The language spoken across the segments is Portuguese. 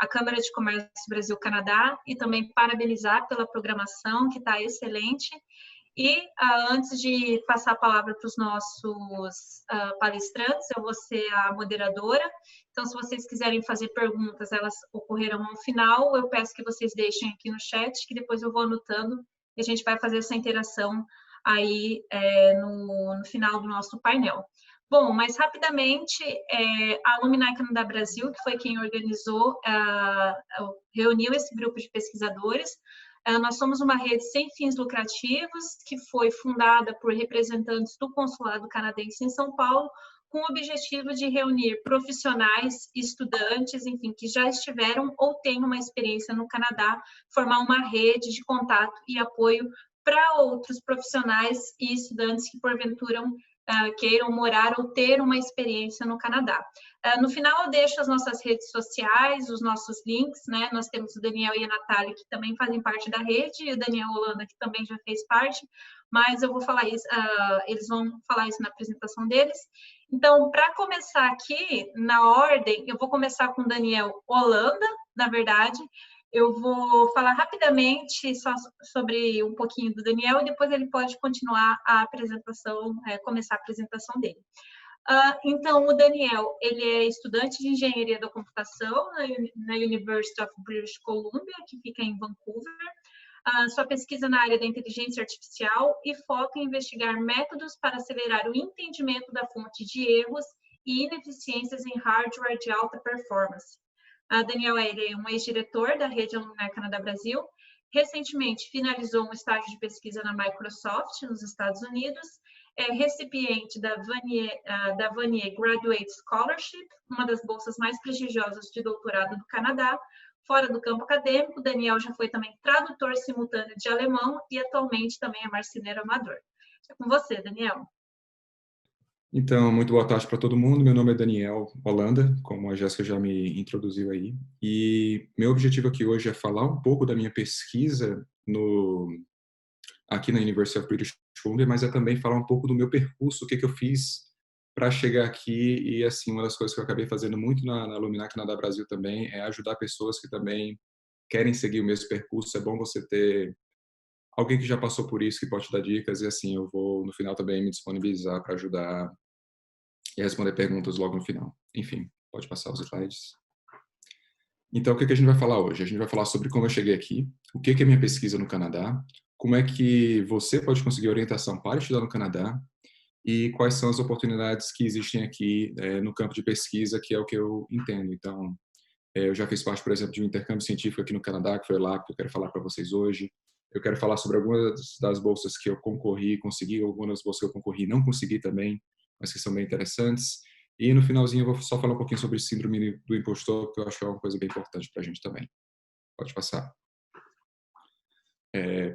a Câmara de Comércio Brasil-Canadá e também parabenizar pela programação, que está excelente. E antes de passar a palavra para os nossos palestrantes, eu vou ser a moderadora. Então, se vocês quiserem fazer perguntas, elas ocorrerão no final. Eu peço que vocês deixem aqui no chat, que depois eu vou anotando e a gente vai fazer essa interação aí no final do nosso painel. Bom, mas rapidamente, a Alumni Canadá Brasil, que foi quem organizou, reuniu esse grupo de pesquisadores. Nós somos uma rede sem fins lucrativos, que foi fundada por representantes do Consulado Canadense em São Paulo, com o objetivo de reunir profissionais, estudantes, enfim, que já estiveram ou têm uma experiência no Canadá, formar uma rede de contato e apoio para outros profissionais e estudantes que, porventura, queiram morar ou ter uma experiência no Canadá. No final, eu deixo as nossas redes sociais, os nossos links, né? Nós temos o Daniel e a Natália, que também fazem parte da rede, e o Daniel Holanda, que também já fez parte, mas eu vou falar isso, eles vão falar isso na apresentação deles. Então, para começar aqui, na ordem, eu vou começar com o Daniel Holanda, na verdade. Eu vou falar rapidamente só sobre um pouquinho do Daniel e depois ele pode continuar a apresentação, começar a apresentação dele. Então, o Daniel, ele é estudante de Engenharia da Computação na University of British Columbia, que fica em Vancouver. Sua pesquisa na área da inteligência artificial e foca em investigar métodos para acelerar o entendimento da fonte de erros e ineficiências em hardware de alta performance. Daniel ele é um ex-diretor da rede Alumni Canadá Brasil. Recentemente, finalizou um estágio de pesquisa na Microsoft, nos Estados Unidos. É recipiente da Vanier Graduate Scholarship, uma das bolsas mais prestigiosas de doutorado do Canadá. Fora do campo acadêmico, Daniel já foi também tradutor simultâneo de alemão e atualmente também é marceneiro amador. É com você, Daniel. Então, muito boa tarde para todo mundo. Meu nome é Daniel Holanda, como a Jéssica já me introduziu aí. E meu objetivo aqui hoje é falar um pouco da minha pesquisa aqui na University of British Columbia, mas é também falar um pouco do meu percurso, o que eu fiz para chegar aqui. E, assim, uma das coisas que eu acabei fazendo muito na Alumni Canadá Brasil também é ajudar pessoas que também querem seguir o mesmo percurso. É bom você ter alguém que já passou por isso, que pode te dar dicas. E, assim, eu vou, no final, também me disponibilizar para ajudar e responder perguntas logo no final. Enfim, pode passar os slides. Então, o que a gente vai falar hoje? A gente vai falar sobre como eu cheguei aqui, o que é minha pesquisa no Canadá, como é que você pode conseguir orientação para estudar no Canadá e quais são as oportunidades que existem aqui no campo de pesquisa, que é o que eu entendo. Então, eu já fiz parte, por exemplo, de um intercâmbio científico aqui no Canadá, que foi lá que eu quero falar para vocês hoje. Eu quero falar sobre algumas das bolsas que eu concorri, consegui, algumas bolsas que eu concorri e não consegui também, mas que são bem interessantes. E no finalzinho eu vou só falar um pouquinho sobre síndrome do impostor, que eu acho que é uma coisa bem importante para a gente também. Pode passar.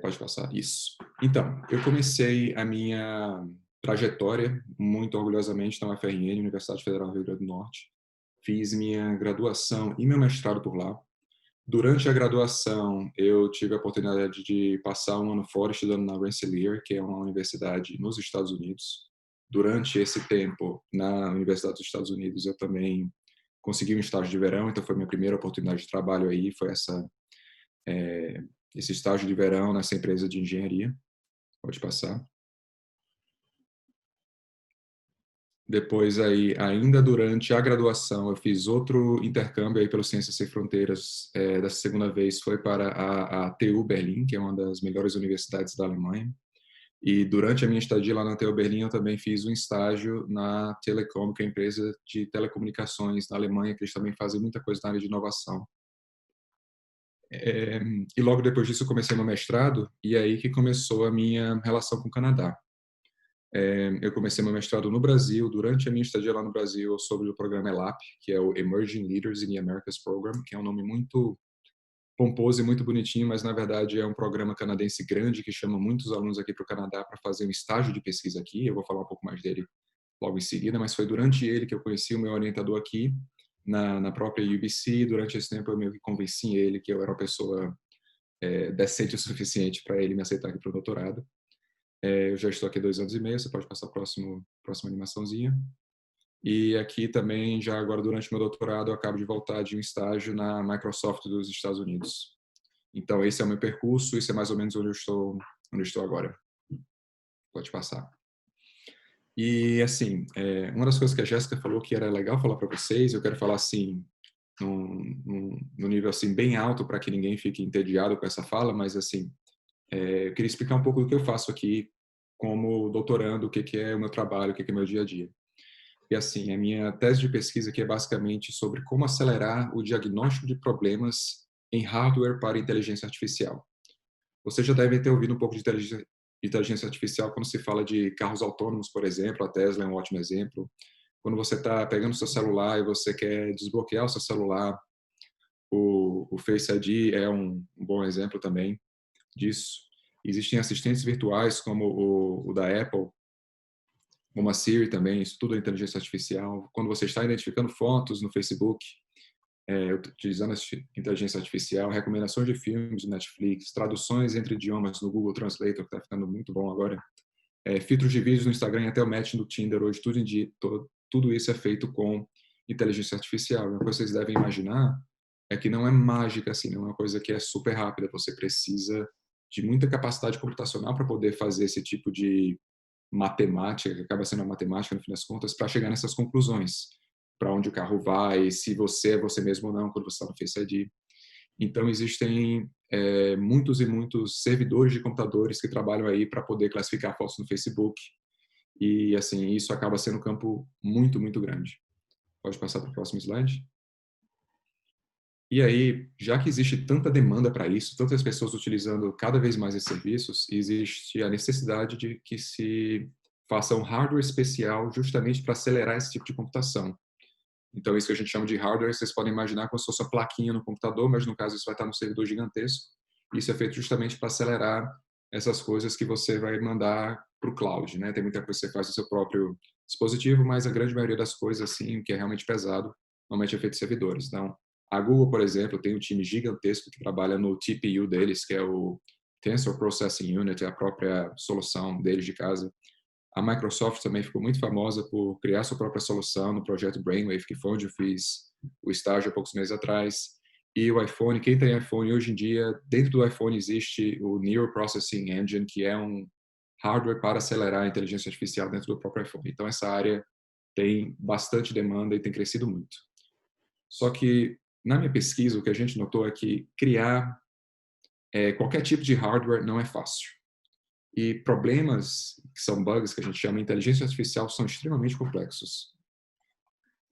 Pode passar, isso. Então, eu comecei a minha trajetória, muito orgulhosamente, na UFRN, Universidade Federal do Rio Grande do Norte. Fiz minha graduação e meu mestrado por lá. Durante a graduação, eu tive a oportunidade de passar um ano fora estudando na Rensselaer, que é uma universidade nos Estados Unidos. Durante esse tempo, na Universidade dos Estados Unidos, eu também consegui um estágio de verão, então foi minha primeira oportunidade de trabalho aí, foi esse estágio de verão nessa empresa de engenharia. Pode passar. Depois aí, ainda durante a graduação, eu fiz outro intercâmbio aí pelo Ciências Sem Fronteiras. Dessa segunda vez foi para a TU Berlim, que é uma das melhores universidades da Alemanha. E durante a minha estadia lá na TU Berlim, eu também fiz um estágio na Telekom, que é a empresa de telecomunicações na Alemanha, que eles também fazem muita coisa na área de inovação. E logo depois disso eu comecei meu mestrado, e aí que começou a minha relação com o Canadá. Eu comecei meu mestrado no Brasil. Durante a minha estadia lá no Brasil, eu soube do programa ELAP, que é o Emerging Leaders in the Americas Program, que é um nome muito pomposo e muito bonitinho, mas na verdade é um programa canadense grande que chama muitos alunos aqui para o Canadá para fazer um estágio de pesquisa aqui. Eu vou falar um pouco mais dele logo em seguida, mas foi durante ele que eu conheci o meu orientador aqui, na própria UBC. Durante esse tempo eu meio que convenci ele que eu era uma pessoa decente o suficiente para ele me aceitar aqui para o doutorado. Eu já estou aqui há 2 anos e meio, você pode passar a próxima animaçãozinha. E aqui também, já agora durante meu doutorado, eu acabo de voltar de um estágio na Microsoft dos Estados Unidos. Então, esse é o meu percurso, isso é mais ou menos onde eu estou agora. Pode passar. E, assim, uma das coisas que a Jéssica falou que era legal falar para vocês, eu quero falar, assim, num nível, assim, bem alto, para que ninguém fique entediado com essa fala, mas, assim, eu queria explicar um pouco do que eu faço aqui como doutorando, o que é o meu trabalho, o que é o meu dia a dia. E, assim, a minha tese de pesquisa aqui é basicamente sobre como acelerar o diagnóstico de problemas em hardware para inteligência artificial. Você já deve ter ouvido um pouco de inteligência artificial quando se fala de carros autônomos, por exemplo. A Tesla é um ótimo exemplo. Quando você está pegando seu celular e você quer desbloquear o seu celular, o Face ID é um bom exemplo também disso. Existem assistentes virtuais como o da Apple, como a Siri também, isso tudo é inteligência artificial. Quando você está identificando fotos no Facebook, utilizando a inteligência artificial, recomendações de filmes do Netflix, traduções entre idiomas no Google Translator, que está ficando muito bom agora, filtros de vídeos no Instagram, até o match no Tinder, hoje tudo, tudo isso é feito com inteligência artificial. Uma coisa que vocês devem imaginar é que não é mágica, assim, não é uma coisa que é super rápida, você precisa de muita capacidade computacional para poder fazer esse tipo de matemática, que acaba sendo a matemática no fim das contas, para chegar nessas conclusões, para onde o carro vai, se você é você mesmo ou não quando você está no Face ID. Então existem muitos e muitos servidores de computadores que trabalham aí para poder classificar fotos no Facebook, e assim isso acaba sendo um campo muito grande. Pode passar para o próximo slide. E aí, já que existe tanta demanda para isso, tantas pessoas utilizando cada vez mais esses serviços, existe a necessidade de que se faça um hardware especial justamente para acelerar esse tipo de computação. Então, isso que a gente chama de hardware, vocês podem imaginar como se fosse uma plaquinha no computador, mas no caso isso vai estar no servidor gigantesco. Isso é feito justamente para acelerar essas coisas que você vai mandar para o cloud, né? Tem muita coisa que você faz no seu próprio dispositivo, mas a grande maioria das coisas, assim, que é realmente pesado, normalmente é feito em servidores. Então, a Google, por exemplo, tem um time gigantesco que trabalha no TPU deles, que é o Tensor Processing Unit, é a própria solução deles de casa. A Microsoft também ficou muito famosa por criar sua própria solução no projeto Brainwave, que foi onde eu fiz o estágio há poucos meses atrás. E o iPhone, quem tem iPhone hoje em dia, dentro do iPhone existe o Neural Processing Engine, que é um hardware para acelerar a inteligência artificial dentro do próprio iPhone. Então essa área tem bastante demanda e tem crescido muito. Só que na minha pesquisa o que a gente notou é que criar qualquer tipo de hardware não é fácil. E problemas, que são bugs, que a gente chama de inteligência artificial, são extremamente complexos.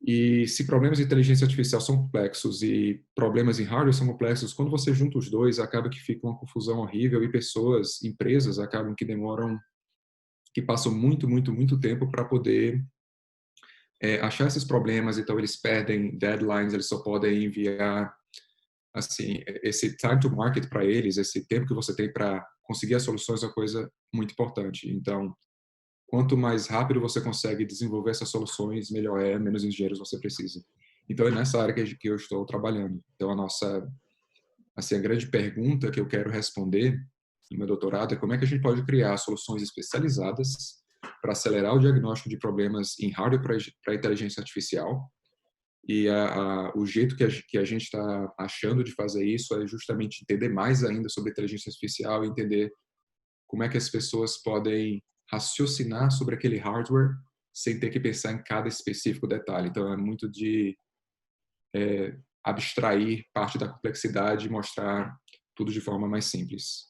E se problemas de inteligência artificial são complexos e problemas em hardware são complexos, quando você junta os dois, acaba que fica uma confusão horrível e pessoas, empresas, acabam que demoram, que passam muito tempo para poder achar esses problemas. Então, eles perdem deadlines, eles só podem enviar, assim, esse time to market para eles, esse tempo que você tem para conseguir as soluções é uma coisa muito importante. Então, quanto mais rápido você consegue desenvolver essas soluções, melhor é, menos engenheiros você precisa. Então, é nessa área que eu estou trabalhando. Então, a grande pergunta que eu quero responder no meu doutorado é como é que a gente pode criar soluções especializadas para acelerar o diagnóstico de problemas em hardware para inteligência artificial. E o jeito que a gente está achando de fazer isso é justamente entender mais ainda sobre inteligência artificial e entender como é que as pessoas podem raciocinar sobre aquele hardware sem ter que pensar em cada específico detalhe. Então, é muito de abstrair parte da complexidade e mostrar tudo de forma mais simples.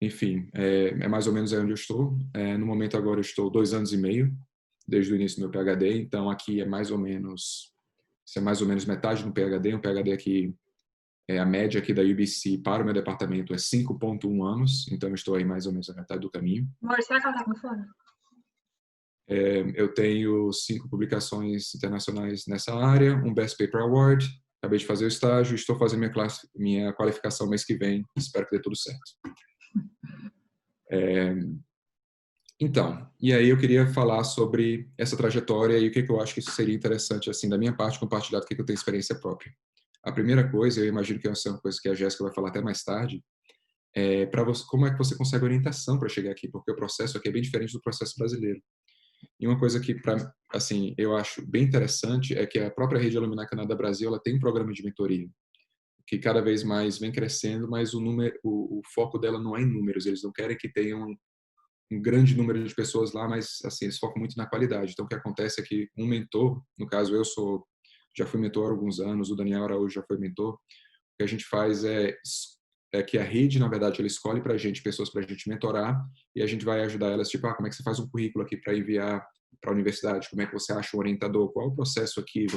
Enfim, é mais ou menos aí onde eu estou. No momento agora eu estou 2 anos e meio, desde o início do meu PhD, então aqui é mais ou menos metade do PhD. Um PhD aqui, a média aqui da UBC para o meu departamento é 5,1 anos, então eu estou aí mais ou menos a metade do caminho. Amor, será que ela tá com fome? Eu tenho 5 publicações internacionais nessa área, um Best Paper Award, acabei de fazer o estágio, estou fazendo minha qualificação mês que vem, espero que dê tudo certo. Então, e aí eu queria falar sobre essa trajetória e o que eu acho que isso seria interessante, assim, da minha parte, compartilhar do que eu tenho experiência própria. A primeira coisa, eu imagino que essa é uma coisa que a Jéssica vai falar até mais tarde, para você, como é que você consegue orientação para chegar aqui, porque o processo aqui é bem diferente do processo brasileiro. E uma coisa que, assim, eu acho bem interessante é que a própria rede Alumni Canadá Brasil, ela tem um programa de mentoria, que cada vez mais vem crescendo, mas o foco dela não é em números, eles não querem que tenham um grande número de pessoas lá, mas assim, eles focam muito na qualidade. Então, o que acontece é que um mentor, no caso já fui mentor há alguns anos, o Daniel Araújo já foi mentor, o que a gente faz é que a rede, na verdade, ela escolhe para a gente pessoas para a gente mentorar e a gente vai ajudar elas, tipo, como é que você faz um currículo aqui para enviar para a universidade? Como é que você acha um orientador? Qual é o processo aqui?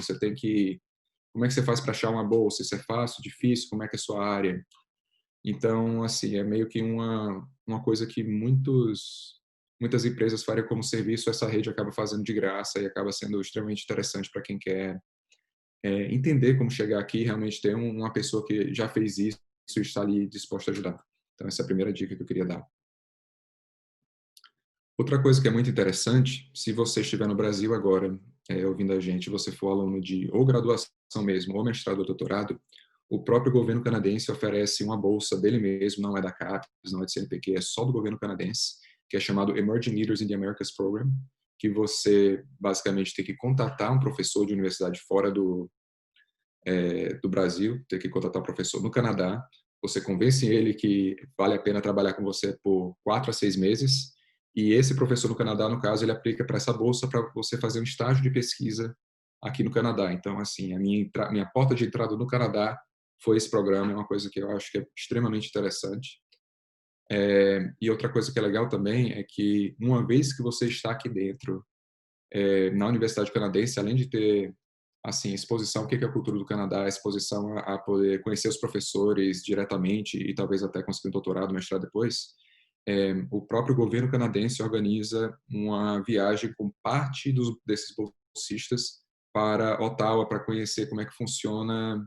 Como é que você faz para achar uma bolsa? Isso é fácil, difícil? Como é que é a sua área? Então, assim, é meio que uma coisa que muitas empresas fariam como serviço, essa rede acaba fazendo de graça e acaba sendo extremamente interessante para quem quer entender como chegar aqui e realmente ter uma pessoa que já fez isso e está ali disposta a ajudar. Então, essa é a primeira dica que eu queria dar. Outra coisa que é muito interessante, se você estiver no Brasil agora, ouvindo a gente, você for aluno de ou graduação mesmo, ou mestrado ou doutorado, o próprio governo canadense oferece uma bolsa dele mesmo, não é da CAPES, não é do CNPq, é só do governo canadense, que é chamado Emerging Leaders in the Americas Program, que você basicamente tem que contatar um professor de universidade fora do Brasil, tem que contatar um professor no Canadá, você convence ele que vale a pena trabalhar com você por 4 a 6 meses, e esse professor no Canadá, no caso, ele aplica para essa bolsa para você fazer um estágio de pesquisa aqui no Canadá. Então, assim, a minha porta de entrada no Canadá foi esse programa, é uma coisa que eu acho que é extremamente interessante. E outra coisa que é legal também é que, uma vez que você está aqui dentro, na Universidade Canadense, além de ter assim exposição, o que é a cultura do Canadá, exposição a poder conhecer os professores diretamente e talvez até conseguir um doutorado, mestrado depois, o próprio governo canadense organiza uma viagem com parte desses bolsistas para Ottawa para conhecer como é que funciona,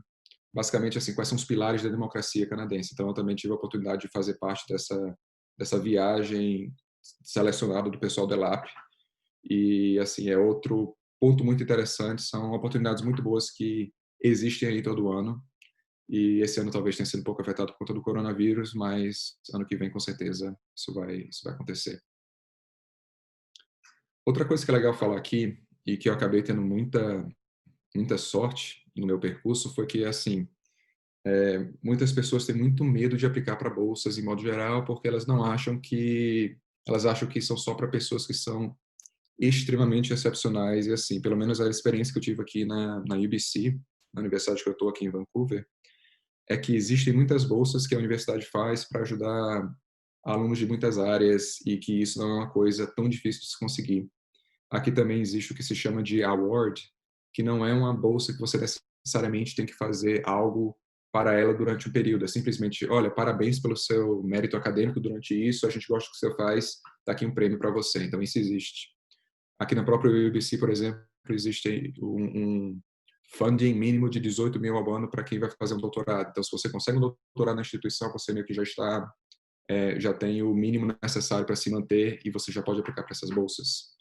basicamente assim, quais são os pilares da democracia canadense. Então, eu também tive a oportunidade de fazer parte dessa viagem selecionada do pessoal da ELAP. E, assim, é outro ponto muito interessante, são oportunidades muito boas que existem aí todo ano. E esse ano talvez tenha sido um pouco afetado por conta do coronavírus, mas ano que vem, com certeza, isso vai acontecer. Outra coisa que é legal falar aqui, e que eu acabei tendo muita sorte no meu percurso, foi que, assim, muitas pessoas têm muito medo de aplicar para bolsas, em modo geral, porque elas acham que são só para pessoas que são extremamente excepcionais. E, assim, pelo menos a experiência que eu tive aqui na UBC, na universidade que eu estou aqui em Vancouver, é que existem muitas bolsas que a universidade faz para ajudar alunos de muitas áreas e que isso não é uma coisa tão difícil de se conseguir. Aqui também existe o que se chama de award, que não é uma bolsa que você necessariamente tem que fazer algo para ela durante um período. É simplesmente, olha, parabéns pelo seu mérito acadêmico durante isso, a gente gosta do que você faz, está aqui um prêmio para você. Então, isso existe. Aqui na própria UBC, por exemplo, existe um funding mínimo de 18 mil ao ano para quem vai fazer um doutorado. Então, se você consegue um doutorado na instituição, você meio que já tem o mínimo necessário para se manter e você já pode aplicar para essas bolsas.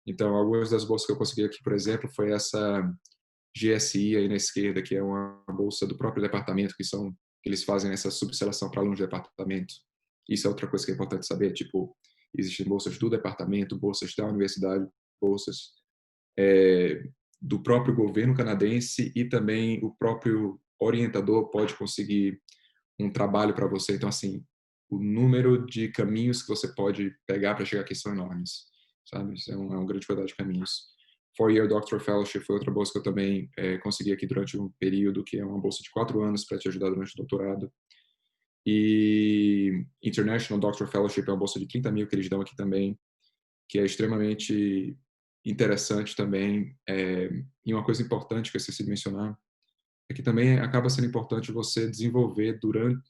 Então, algumas das bolsas que eu consegui aqui, por exemplo, foi essa GSI aí na esquerda, que é uma bolsa do próprio departamento, que eles fazem essa subseleção para alunos de departamento. Isso é outra coisa que é importante saber, tipo, existem bolsas do departamento, bolsas da universidade, bolsas do próprio governo canadense e também o próprio orientador pode conseguir um trabalho para você. Então, assim, o número de caminhos que você pode pegar para chegar aqui são enormes, sabe? Isso é uma grande quantidade de caminhos. Four-Year Doctoral Fellowship foi outra bolsa que eu também consegui aqui durante um período, que é uma bolsa de 4 anos para te ajudar durante o doutorado. E International Doctoral Fellowship é uma bolsa de 30 mil que eles dão aqui também, que é extremamente interessante também. E uma coisa importante que eu esqueci de mencionar é que também acaba sendo importante você desenvolver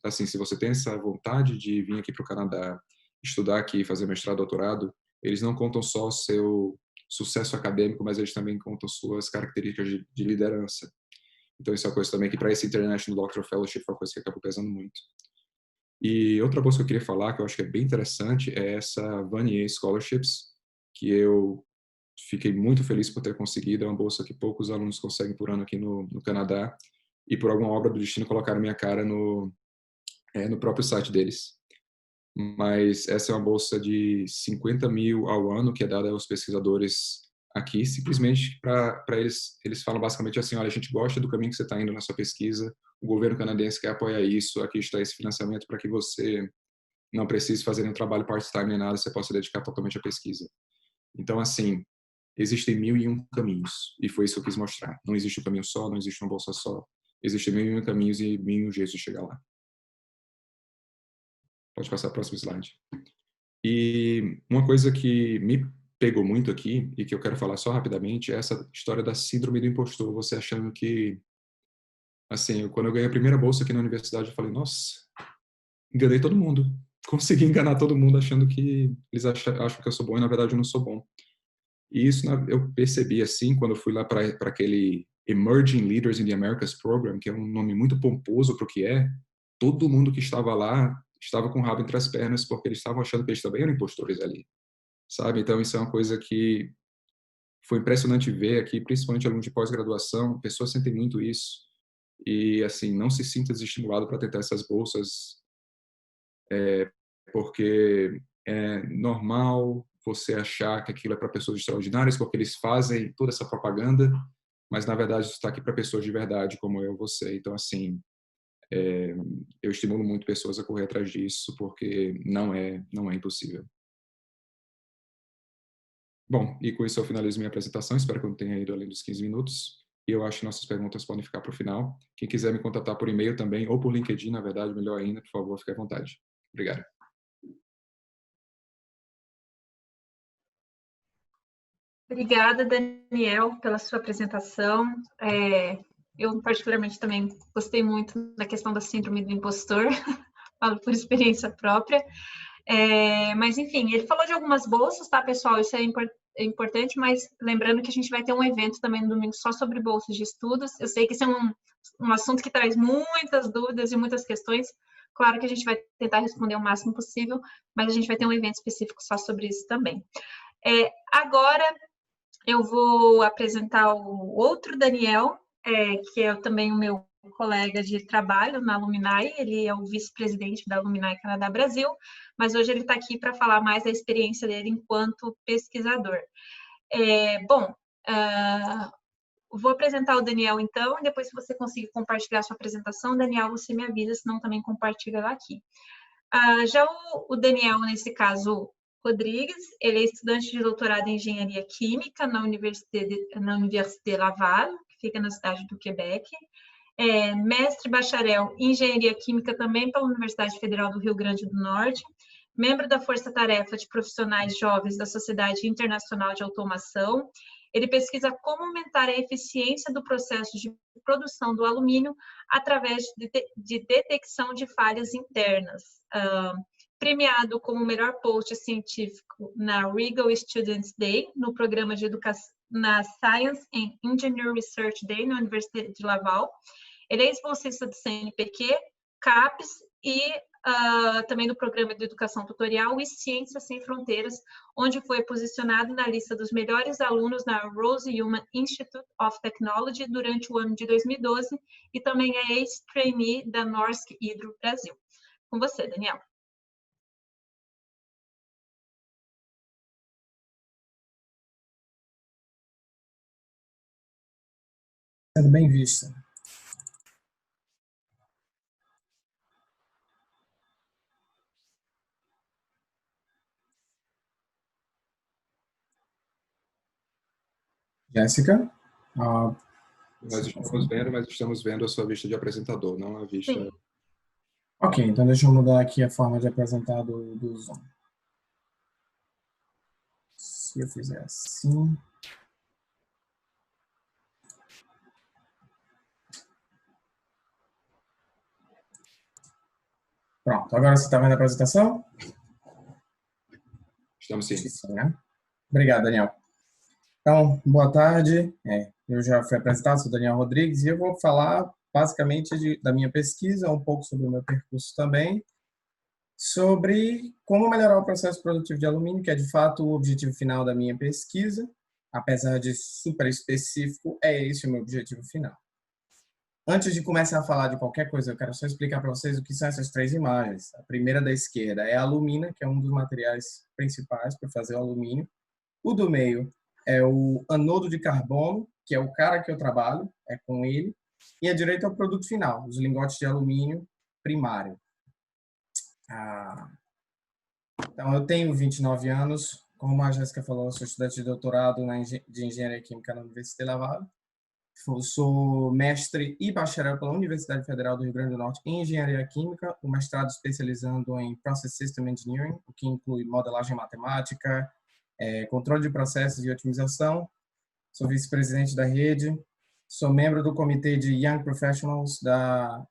assim, se você tem essa vontade de vir aqui para o Canadá, estudar aqui, fazer mestrado, doutorado, eles não contam só o seu sucesso acadêmico, mas eles também contam suas características de liderança. Então, isso é uma coisa também que, para esse International Doctoral Fellowship, é uma coisa que acaba pesando muito. E outra bolsa que eu queria falar, que eu acho que é bem interessante, é essa Vanier Scholarships, que eu fiquei muito feliz por ter conseguido. É uma bolsa que poucos alunos conseguem por ano aqui no Canadá. E por alguma obra do destino colocaram minha cara no próprio site deles. mas essa é uma bolsa de 50 mil ao ano que é dada aos pesquisadores aqui, simplesmente para eles falam basicamente assim, olha, a gente gosta do caminho que você está indo na sua pesquisa, o governo canadense quer apoiar isso, aqui está esse financiamento para que você não precise fazer nenhum trabalho part-time nem nada, você possa dedicar totalmente à pesquisa. Então, assim, existem 1001 caminhos, e foi isso que eu quis mostrar. Não existe um caminho só, não existe uma bolsa só, existem 1001 caminhos e 1001 jeitos de chegar lá. Pode passar para o próximo slide. E uma coisa que me pegou muito aqui, e que eu quero falar só rapidamente, é essa história da síndrome do impostor. Você achando que, assim, quando eu ganhei a primeira bolsa aqui na universidade, eu falei, nossa, enganei todo mundo. Consegui enganar todo mundo achando que eles acham que eu sou bom e, na verdade, eu não sou bom. E isso eu percebi, assim, quando eu fui lá para aquele Emerging Leaders in the Americas Program, que é um nome muito pomposo para o que é, todo mundo que estava lá estava com o rabo entre as pernas, porque eles estavam achando que eles também eram impostores ali, sabe? Então, isso é uma coisa que foi impressionante ver aqui, principalmente alunos de pós-graduação, pessoas sentem muito isso, e, assim, não se sinta desestimulado para tentar essas bolsas, porque é normal você achar que aquilo é para pessoas extraordinárias, porque eles fazem toda essa propaganda, mas, na verdade, isso está aqui para pessoas de verdade, como eu e você. Então, assim, eu estimulo muito pessoas a correr atrás disso, porque não é impossível. Bom, e com isso eu finalizo minha apresentação. Espero que eu não tenha ido além dos 15 minutos. E eu acho que nossas perguntas podem ficar para o final. Quem quiser me contatar por e-mail também, ou por LinkedIn, na verdade, melhor ainda, por favor, fique à vontade. Obrigado. Obrigada, Daniel, pela sua apresentação. Eu, particularmente, também gostei muito da questão da síndrome do impostor, falo por experiência própria. Mas, enfim, ele falou de algumas bolsas, tá, pessoal? Isso é importante, mas lembrando que a gente vai ter um evento também no domingo só sobre bolsas de estudos. Eu sei que esse é um assunto que traz muitas dúvidas e muitas questões. Claro que a gente vai tentar responder o máximo possível, mas a gente vai ter um evento específico só sobre isso também. Agora, eu vou apresentar o outro Daniel, que é também o meu colega de trabalho na Alumni, ele é o vice-presidente da Alumni Canadá Brasil, mas hoje ele está aqui para falar mais da experiência dele enquanto pesquisador. Vou apresentar o Daniel então, e depois se você conseguir compartilhar sua apresentação, Daniel, você me avisa, senão também compartilha lá aqui. Já o Daniel, nesse caso, Rodrigues, ele é estudante de doutorado em Engenharia Química na Université Laval, que fica na cidade do Quebec. Mestre e bacharel em Engenharia Química também pela Universidade Federal do Rio Grande do Norte. Membro da Força Tarefa de Profissionais Jovens da Sociedade Internacional de Automação. Ele pesquisa como aumentar a eficiência do processo de produção do alumínio através de detecção de falhas internas. Premiado como o melhor post científico na Regal Students Day, no programa de educação na Science and Engineering Research Day, na Universidade de Laval. Ele é ex-bolsista do CNPq, CAPES e também do programa de educação tutorial e Ciências Sem Fronteiras, onde foi posicionado na lista dos melhores alunos na Rose Human Institute of Technology durante o ano de 2012 e também é ex-trainee da Norsk Hydro Brasil. Com você, Daniel. Sendo bem vista. Jéssica? Nós estamos vendo, mas estamos vendo a sua vista de apresentador, não a vista... Sim. Ok, então deixa eu mudar aqui a forma de apresentar do Zoom. Se eu fizer assim... Pronto, agora você está vendo a apresentação? Estamos sim. Sim, né? Obrigado, Daniel. Então, boa tarde. Eu já fui apresentado, sou Daniel Rodrigues, e eu vou falar basicamente da minha pesquisa, um pouco sobre o meu percurso também, sobre como melhorar o processo produtivo de alumínio, que é de fato o objetivo final da minha pesquisa. Apesar de super específico, é esse o meu objetivo final. Antes de começar a falar de qualquer coisa, eu quero só explicar para vocês o que são essas 3 imagens. A primeira da esquerda é a alumina, que é um dos materiais principais para fazer o alumínio. O do meio é o anodo de carbono, que é o cara que eu trabalho, é com ele. E a direita é o produto final, os lingotes de alumínio primário. Então, eu tenho 29 anos. Como a Jéssica falou, eu sou estudante de doutorado de Engenharia Química na Universidade de Laval. Sou mestre e bacharel pela Universidade Federal do Rio Grande do Norte em Engenharia Química, o mestrado especializando em Process System Engineering, o que inclui modelagem matemática, controle de processos e otimização. Sou vice-presidente da rede, sou membro do comitê de Young Professionals da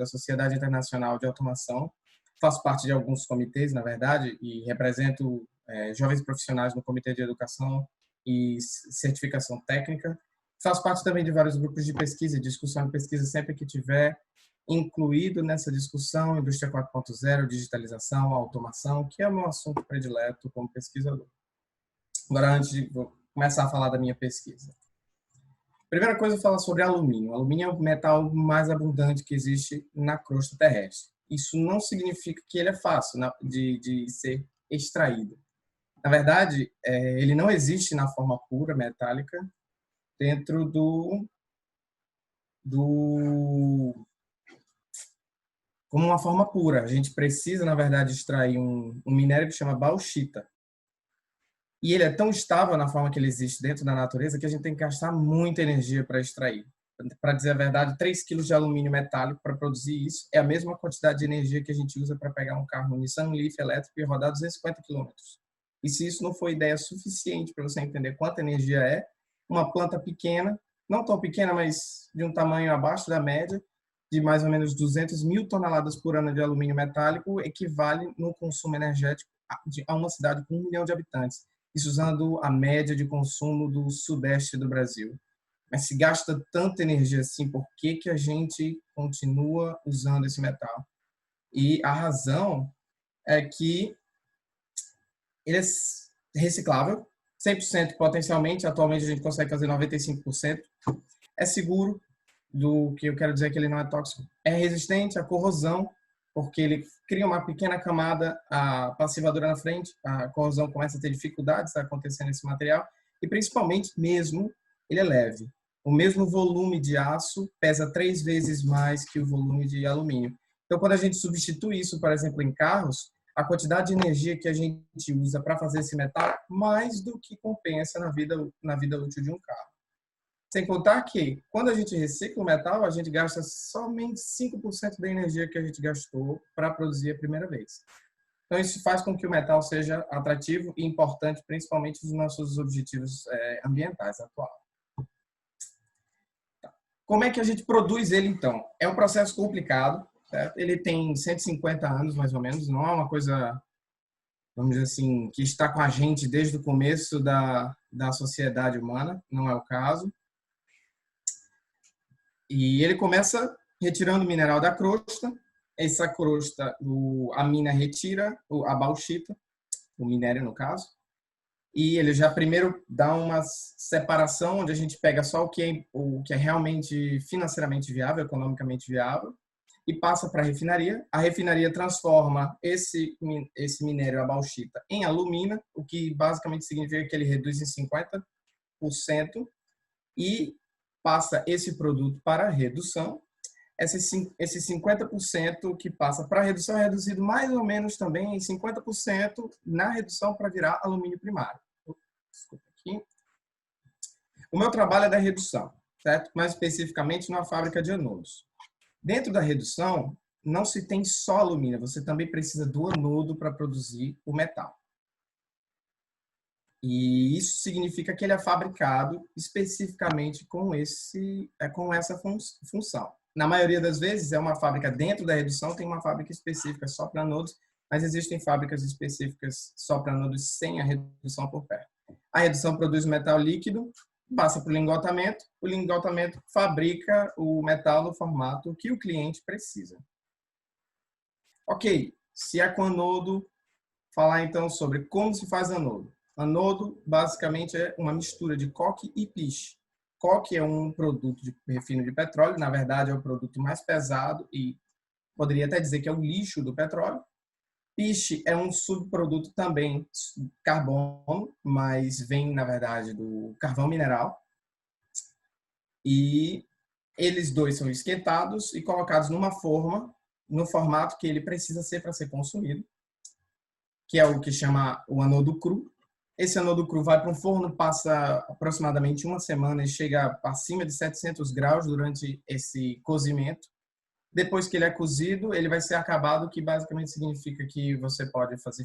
Sociedade Internacional de Automação. Faço parte de alguns comitês, na verdade, e represento jovens profissionais no Comitê de Educação e Certificação Técnica. Faço parte também de vários grupos de pesquisa e discussão de pesquisa sempre que tiver incluído nessa discussão, Indústria 4.0, digitalização, automação, que é o meu assunto predileto como pesquisador. Agora, antes de começar a falar da minha pesquisa. Primeira coisa, eu vou falar sobre alumínio. Alumínio é o metal mais abundante que existe na crosta terrestre. Isso não significa que ele é fácil de ser extraído. Na verdade, ele não existe na forma pura, metálica, dentro como uma forma pura. A gente precisa, na verdade, extrair um minério que chama bauxita. E ele é tão estável na forma que ele existe dentro da natureza que a gente tem que gastar muita energia para extrair. Para dizer a verdade, 3 quilos de alumínio metálico para produzir isso é a mesma quantidade de energia que a gente usa para pegar um carro Nissan Leaf elétrico e rodar 250 km. E se isso não for ideia suficiente para você entender quanta energia é, uma planta pequena, não tão pequena, mas de um tamanho abaixo da média, de mais ou menos 200 mil toneladas por ano de alumínio metálico, equivale no consumo energético a uma cidade com 1 milhão de habitantes. Isso usando a média de consumo do sudeste do Brasil. Mas se gasta tanta energia assim, por que a gente continua usando esse metal? E a razão é que ele é reciclável, 100% potencialmente, atualmente a gente consegue fazer 95%, é seguro, do que eu quero dizer que ele não é tóxico, é resistente à corrosão, porque ele cria uma pequena camada passivadora na frente, a corrosão começa a ter dificuldades a acontecer nesse material, e principalmente mesmo, ele é leve. O mesmo volume de aço pesa 3 vezes mais que o volume de alumínio. Então, quando a gente substitui isso, por exemplo, em carros, a quantidade de energia que a gente usa para fazer esse metal mais do que compensa na vida útil de um carro. Sem contar que, quando a gente recicla o metal, a gente gasta somente 5% da energia que a gente gastou para produzir a primeira vez. Então, isso faz com que o metal seja atrativo e importante, principalmente nos nossos objetivos ambientais atuais. Como é que a gente produz ele, então? É um processo complicado, certo? Ele tem 150 anos, mais ou menos, não é uma coisa, vamos dizer assim, que está com a gente desde o começo da sociedade humana, não é o caso. E ele começa retirando o mineral da crosta. Essa crosta, a mina retira a bauxita, o minério no caso, e ele já primeiro dá uma separação onde a gente pega só o que é realmente financeiramente viável, economicamente viável, e passa para a refinaria. A refinaria transforma esse minério, a bauxita, em alumina, o que basicamente significa que ele reduz em 50% e passa esse produto para a redução. Esse 50% que passa para a redução é reduzido mais ou menos também em 50% na redução para virar alumínio primário. Desculpa aqui. O meu trabalho é da redução, certo? Mais especificamente numa fábrica de anodos. Dentro da redução, não se tem só alumínio, você também precisa do anodo para produzir o metal. E isso significa que ele é fabricado especificamente com essa função. Na maioria das vezes, é uma fábrica dentro da redução, tem uma fábrica específica só para anodos, mas existem fábricas específicas só para anodos sem a redução por perto. A redução produz o metal líquido, passa para o lingotamento fabrica o metal no formato que o cliente precisa. Ok, se é com anodo, falar então sobre como se faz anodo. Anodo, basicamente, é uma mistura de coque e piche. coque é um produto de refino de petróleo, na verdade é o produto mais pesado e poderia até dizer que é o lixo do petróleo. Piche é um subproduto também carbono, mas vem, na verdade, do carvão mineral. E eles dois são esquentados e colocados no formato que ele precisa ser para ser consumido, que é o que chama o anodo cru. Esse anodo cru vai para um forno, passa aproximadamente uma semana e chega acima de 700 graus durante esse cozimento. Depois que ele é cozido, ele vai ser acabado, que basicamente significa que você pode fazer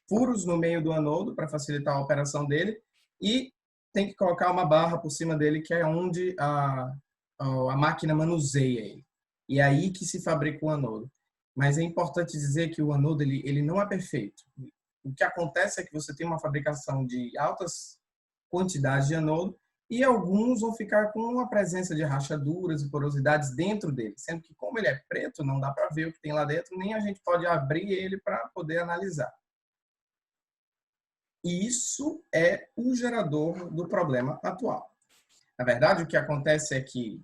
furos no meio do anodo para facilitar a operação dele e tem que colocar uma barra por cima dele, que é onde a máquina manuseia ele. E é aí que se fabrica o anodo. Mas é importante dizer que o anodo ele não é perfeito. O que acontece é que você tem uma fabricação de altas quantidades de anodo e alguns vão ficar com uma presença de rachaduras e porosidades dentro dele, sendo que como ele é preto, não dá para ver o que tem lá dentro, nem a gente pode abrir ele para poder analisar. E isso é o gerador do problema atual. Na verdade, o que acontece é que,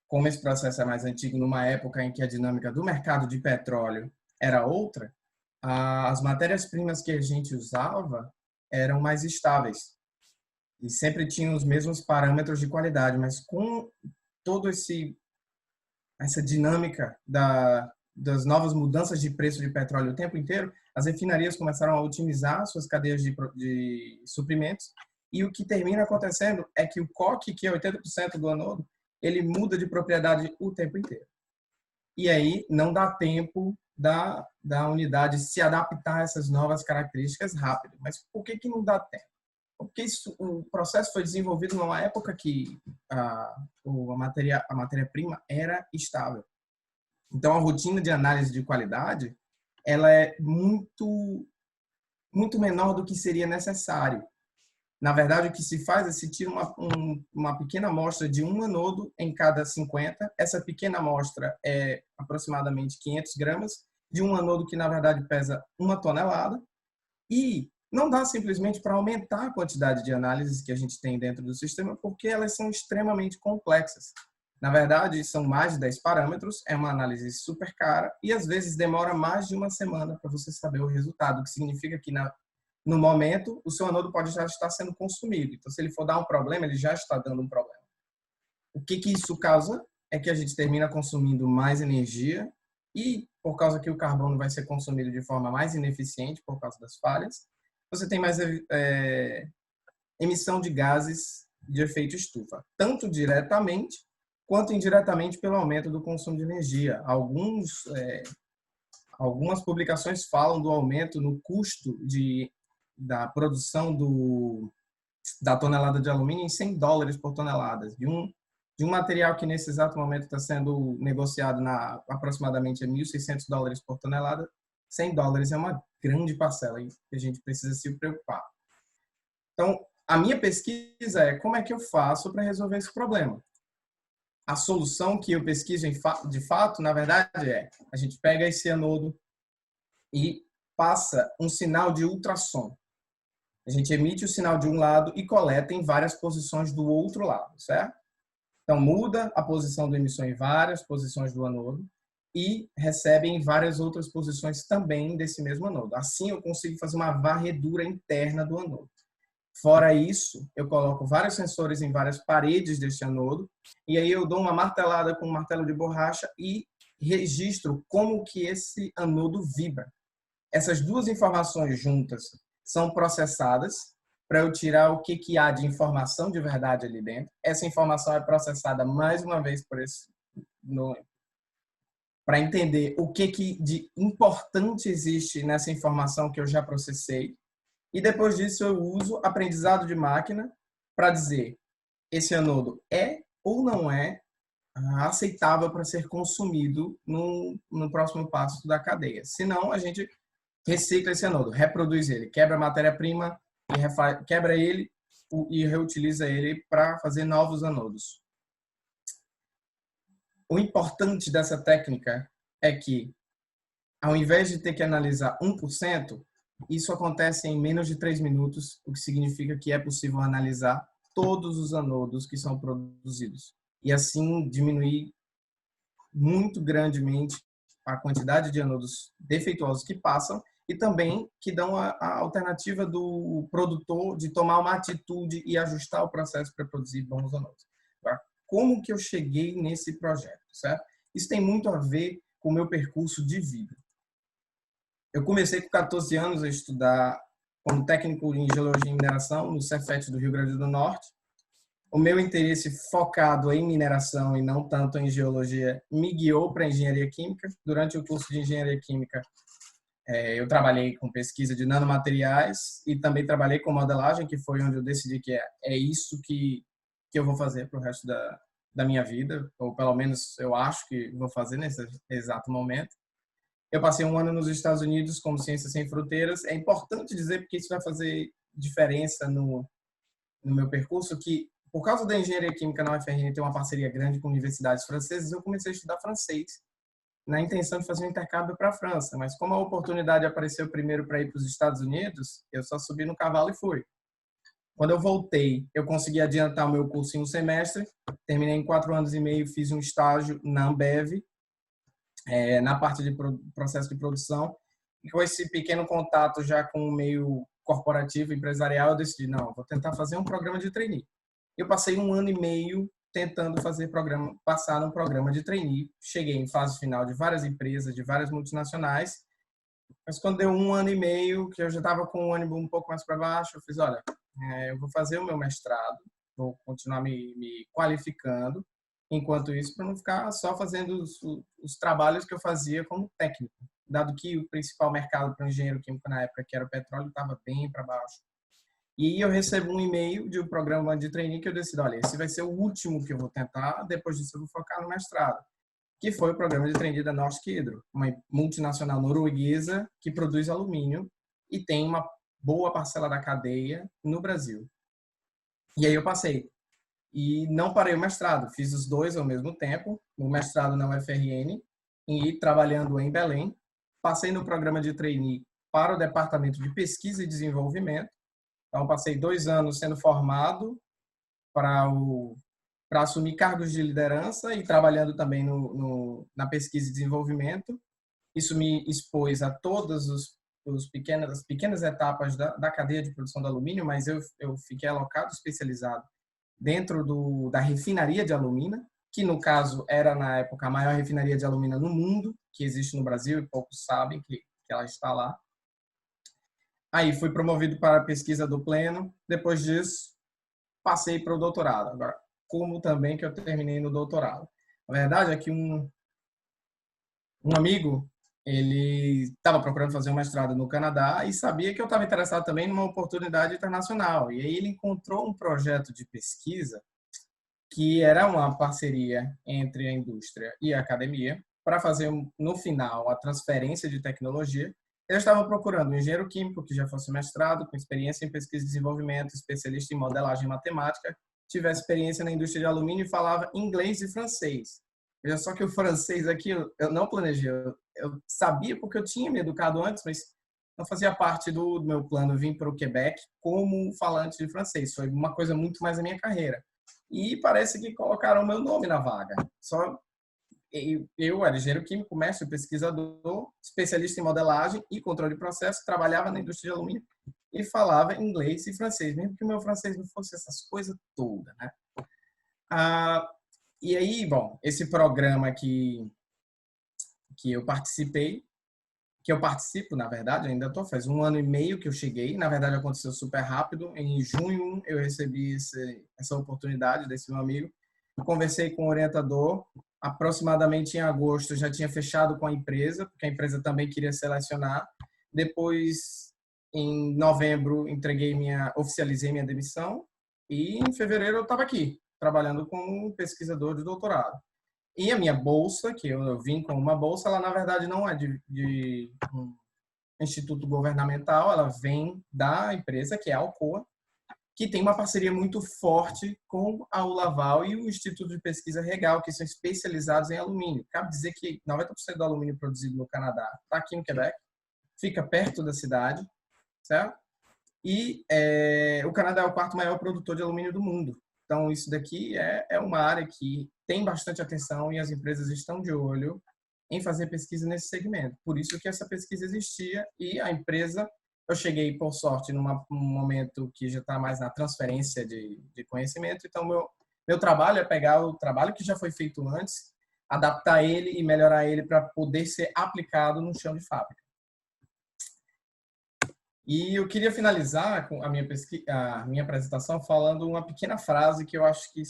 como esse processo é mais antigo, numa época em que a dinâmica do mercado de petróleo era outra, as matérias-primas que a gente usava eram mais estáveis e sempre tinham os mesmos parâmetros de qualidade, mas com todo essa dinâmica das novas mudanças de preço de petróleo o tempo inteiro, as refinarias começaram a otimizar suas cadeias de suprimentos e o que termina acontecendo é que o coque, que é 80% do anodo, ele muda de propriedade o tempo inteiro. E aí não dá tempo da unidade se adaptar a essas novas características rápido. Mas por que não dá tempo? Porque o processo foi desenvolvido numa época que a matéria-prima era estável. Então, a rotina de análise de qualidade ela é muito menor do que seria necessário. Na verdade, o que se faz é se tira uma pequena amostra de um anodo em cada 50. Essa pequena amostra é aproximadamente 500 gramas de um anodo que, na verdade, pesa 1 tonelada. E não dá simplesmente para aumentar a quantidade de análises que a gente tem dentro do sistema, porque elas são extremamente complexas. Na verdade, são mais de 10 parâmetros, é uma análise super cara e, às vezes, demora mais de uma semana para você saber o resultado, o que significa que, no momento, o seu anodo pode já estar sendo consumido. Então, se ele for dar um problema, ele já está dando um problema. O que isso causa é que a gente termina consumindo mais energia e, por causa que o carbono vai ser consumido de forma mais ineficiente por causa das falhas, você tem mais emissão de gases de efeito estufa, tanto diretamente quanto indiretamente pelo aumento do consumo de energia. Algumas publicações falam do aumento no custo da produção da tonelada de alumínio em $100 por tonelada, de um material que nesse exato momento está sendo negociado aproximadamente a $1.600 por tonelada. $100 é uma grande parcela que a gente precisa se preocupar. Então, a minha pesquisa é como é que eu faço para resolver esse problema. A solução que eu pesquiso de fato, na verdade, a gente pega esse anodo e passa um sinal de ultrassom. A gente emite o sinal de um lado e coleta em várias posições do outro lado, certo? Então, muda a posição da emissão em várias posições do anodo e recebe em várias outras posições também desse mesmo anodo. Assim, eu consigo fazer uma varredura interna do anodo. Fora isso, eu coloco vários sensores em várias paredes deste anodo e aí eu dou uma martelada com um martelo de borracha e registro como que esse anodo vibra. Essas duas informações juntas são processadas para eu tirar o que há de informação de verdade ali dentro. Essa informação é processada mais uma vez para entender o que de importante existe nessa informação que eu já processei. E depois disso eu uso aprendizado de máquina para dizer esse anodo é ou não é aceitável para ser consumido no próximo passo da cadeia. Senão, a gente recicla esse anodo, reproduz ele, quebra a matéria-prima, quebra ele e reutiliza ele para fazer novos anodos. O importante dessa técnica é que, ao invés de ter que analisar 1%, isso acontece em menos de 3 minutos, o que significa que é possível analisar todos os anodos que são produzidos. E assim diminuir muito grandemente a quantidade de anodos defeituosos que passam e também que dão a alternativa do produtor de tomar uma atitude e ajustar o processo para produzir bons anodos. Agora, como que eu cheguei nesse projeto, certo? Isso tem muito a ver com o meu percurso de vida. Eu comecei com 14 anos a estudar como técnico em geologia e mineração no Cefet do Rio Grande do Norte. O meu interesse focado em mineração e não tanto em geologia me guiou para engenharia química. Durante o curso de engenharia química, eu trabalhei com pesquisa de nanomateriais e também trabalhei com modelagem, que foi onde eu decidi que é isso que eu vou fazer para o resto da minha vida, ou pelo menos eu acho que vou fazer nesse exato momento. Eu passei um ano nos Estados Unidos como Ciências Sem Fronteiras. É importante dizer, porque isso vai fazer diferença no meu percurso, que por causa da engenharia química na UFRN ter uma parceria grande com universidades francesas, eu comecei a estudar francês, na intenção de fazer um intercâmbio para a França. Mas como a oportunidade apareceu primeiro para ir para os Estados Unidos, eu só subi no cavalo e fui. Quando eu voltei, eu consegui adiantar o meu curso em um semestre, terminei em 4 anos e meio, fiz um estágio na Ambev, na parte de processo de produção, e com esse pequeno contato já com o meio corporativo, empresarial, eu decidi, não, vou tentar fazer um programa de trainee. Eu passei 1 ano e meio tentando passar num programa de trainee, cheguei em fase final de várias empresas, de várias multinacionais, mas quando deu 1 ano e meio, que eu já estava com o ânimo um pouco mais para baixo, eu fiz, olha, eu vou fazer o meu mestrado, vou continuar me qualificando, enquanto isso, para não ficar só fazendo os trabalhos que eu fazia como técnico, dado que o principal mercado para o engenheiro químico na época, que era o petróleo, estava bem para baixo. E eu recebo um e-mail de um programa de trainee que eu decido, olha, esse vai ser o último que eu vou tentar, depois disso eu vou focar no mestrado, que foi o programa de trainee da Norsk Hydro, uma multinacional norueguesa que produz alumínio e tem uma boa parcela da cadeia no Brasil. E aí eu passei. E não parei o mestrado, fiz os 2 ao mesmo tempo, o mestrado na UFRN e trabalhando em Belém. Passei no programa de trainee para o Departamento de Pesquisa e Desenvolvimento. Então, passei 2 anos sendo formado para assumir cargos de liderança e trabalhando também na pesquisa e desenvolvimento. Isso me expôs a todas as pequenas etapas da cadeia de produção do alumínio, mas eu fiquei alocado, especializado dentro da refinaria de alumina, que no caso era na época a maior refinaria de alumina no mundo, que existe no Brasil e poucos sabem que ela está lá. Aí fui promovido para pesquisa do pleno, depois disso passei para o doutorado. Agora, como também que eu terminei no doutorado? A verdade é que um amigo, ele estava procurando fazer um mestrado no Canadá e sabia que eu estava interessado também numa oportunidade internacional. E aí ele encontrou um projeto de pesquisa que era uma parceria entre a indústria e a academia para fazer, no final, a transferência de tecnologia. Eu estava procurando um engenheiro químico que já fosse mestrado, com experiência em pesquisa e desenvolvimento, especialista em modelagem matemática, tivesse experiência na indústria de alumínio e falava inglês e francês. Veja só que o francês aqui eu não planejei. Eu sabia porque eu tinha me educado antes, mas não fazia parte do meu plano vir para o Quebec como falante de francês. Foi uma coisa muito mais da minha carreira. E parece que colocaram o meu nome na vaga. Só eu era engenheiro químico, mestre, pesquisador, especialista em modelagem e controle de processo, trabalhava na indústria de alumínio e falava inglês e francês, mesmo que o meu francês não fosse essas coisas todas, né? E aí, bom, esse programa que eu participei, que eu participo, na verdade, ainda faz 1 ano e meio que eu cheguei, na verdade aconteceu super rápido, em junho eu recebi essa oportunidade desse meu amigo, conversei com o orientador, aproximadamente em agosto já tinha fechado com a empresa, porque a empresa também queria selecionar, depois em novembro oficializei minha demissão e em fevereiro eu estava aqui, trabalhando como pesquisador de doutorado. E a minha bolsa, que eu vim com uma bolsa, ela na verdade não é de um instituto governamental, ela vem da empresa, que é a Alcoa, que tem uma parceria muito forte com a Ulaval e o Instituto de Pesquisa Regal, que são especializados em alumínio. Cabe dizer que 90% do alumínio produzido no Canadá está aqui no Quebec, fica perto da cidade, certo? E o Canadá é o quarto maior produtor de alumínio do mundo. Então, isso daqui é uma área que tem bastante atenção e as empresas estão de olho em fazer pesquisa nesse segmento. Por isso que essa pesquisa existia e a empresa, eu cheguei, por sorte, num momento que já está mais na transferência de conhecimento. Então, meu trabalho é pegar o trabalho que já foi feito antes, adaptar ele e melhorar ele para poder ser aplicado no chão de fábrica. E eu queria finalizar com a minha apresentação falando uma pequena frase que eu acho que,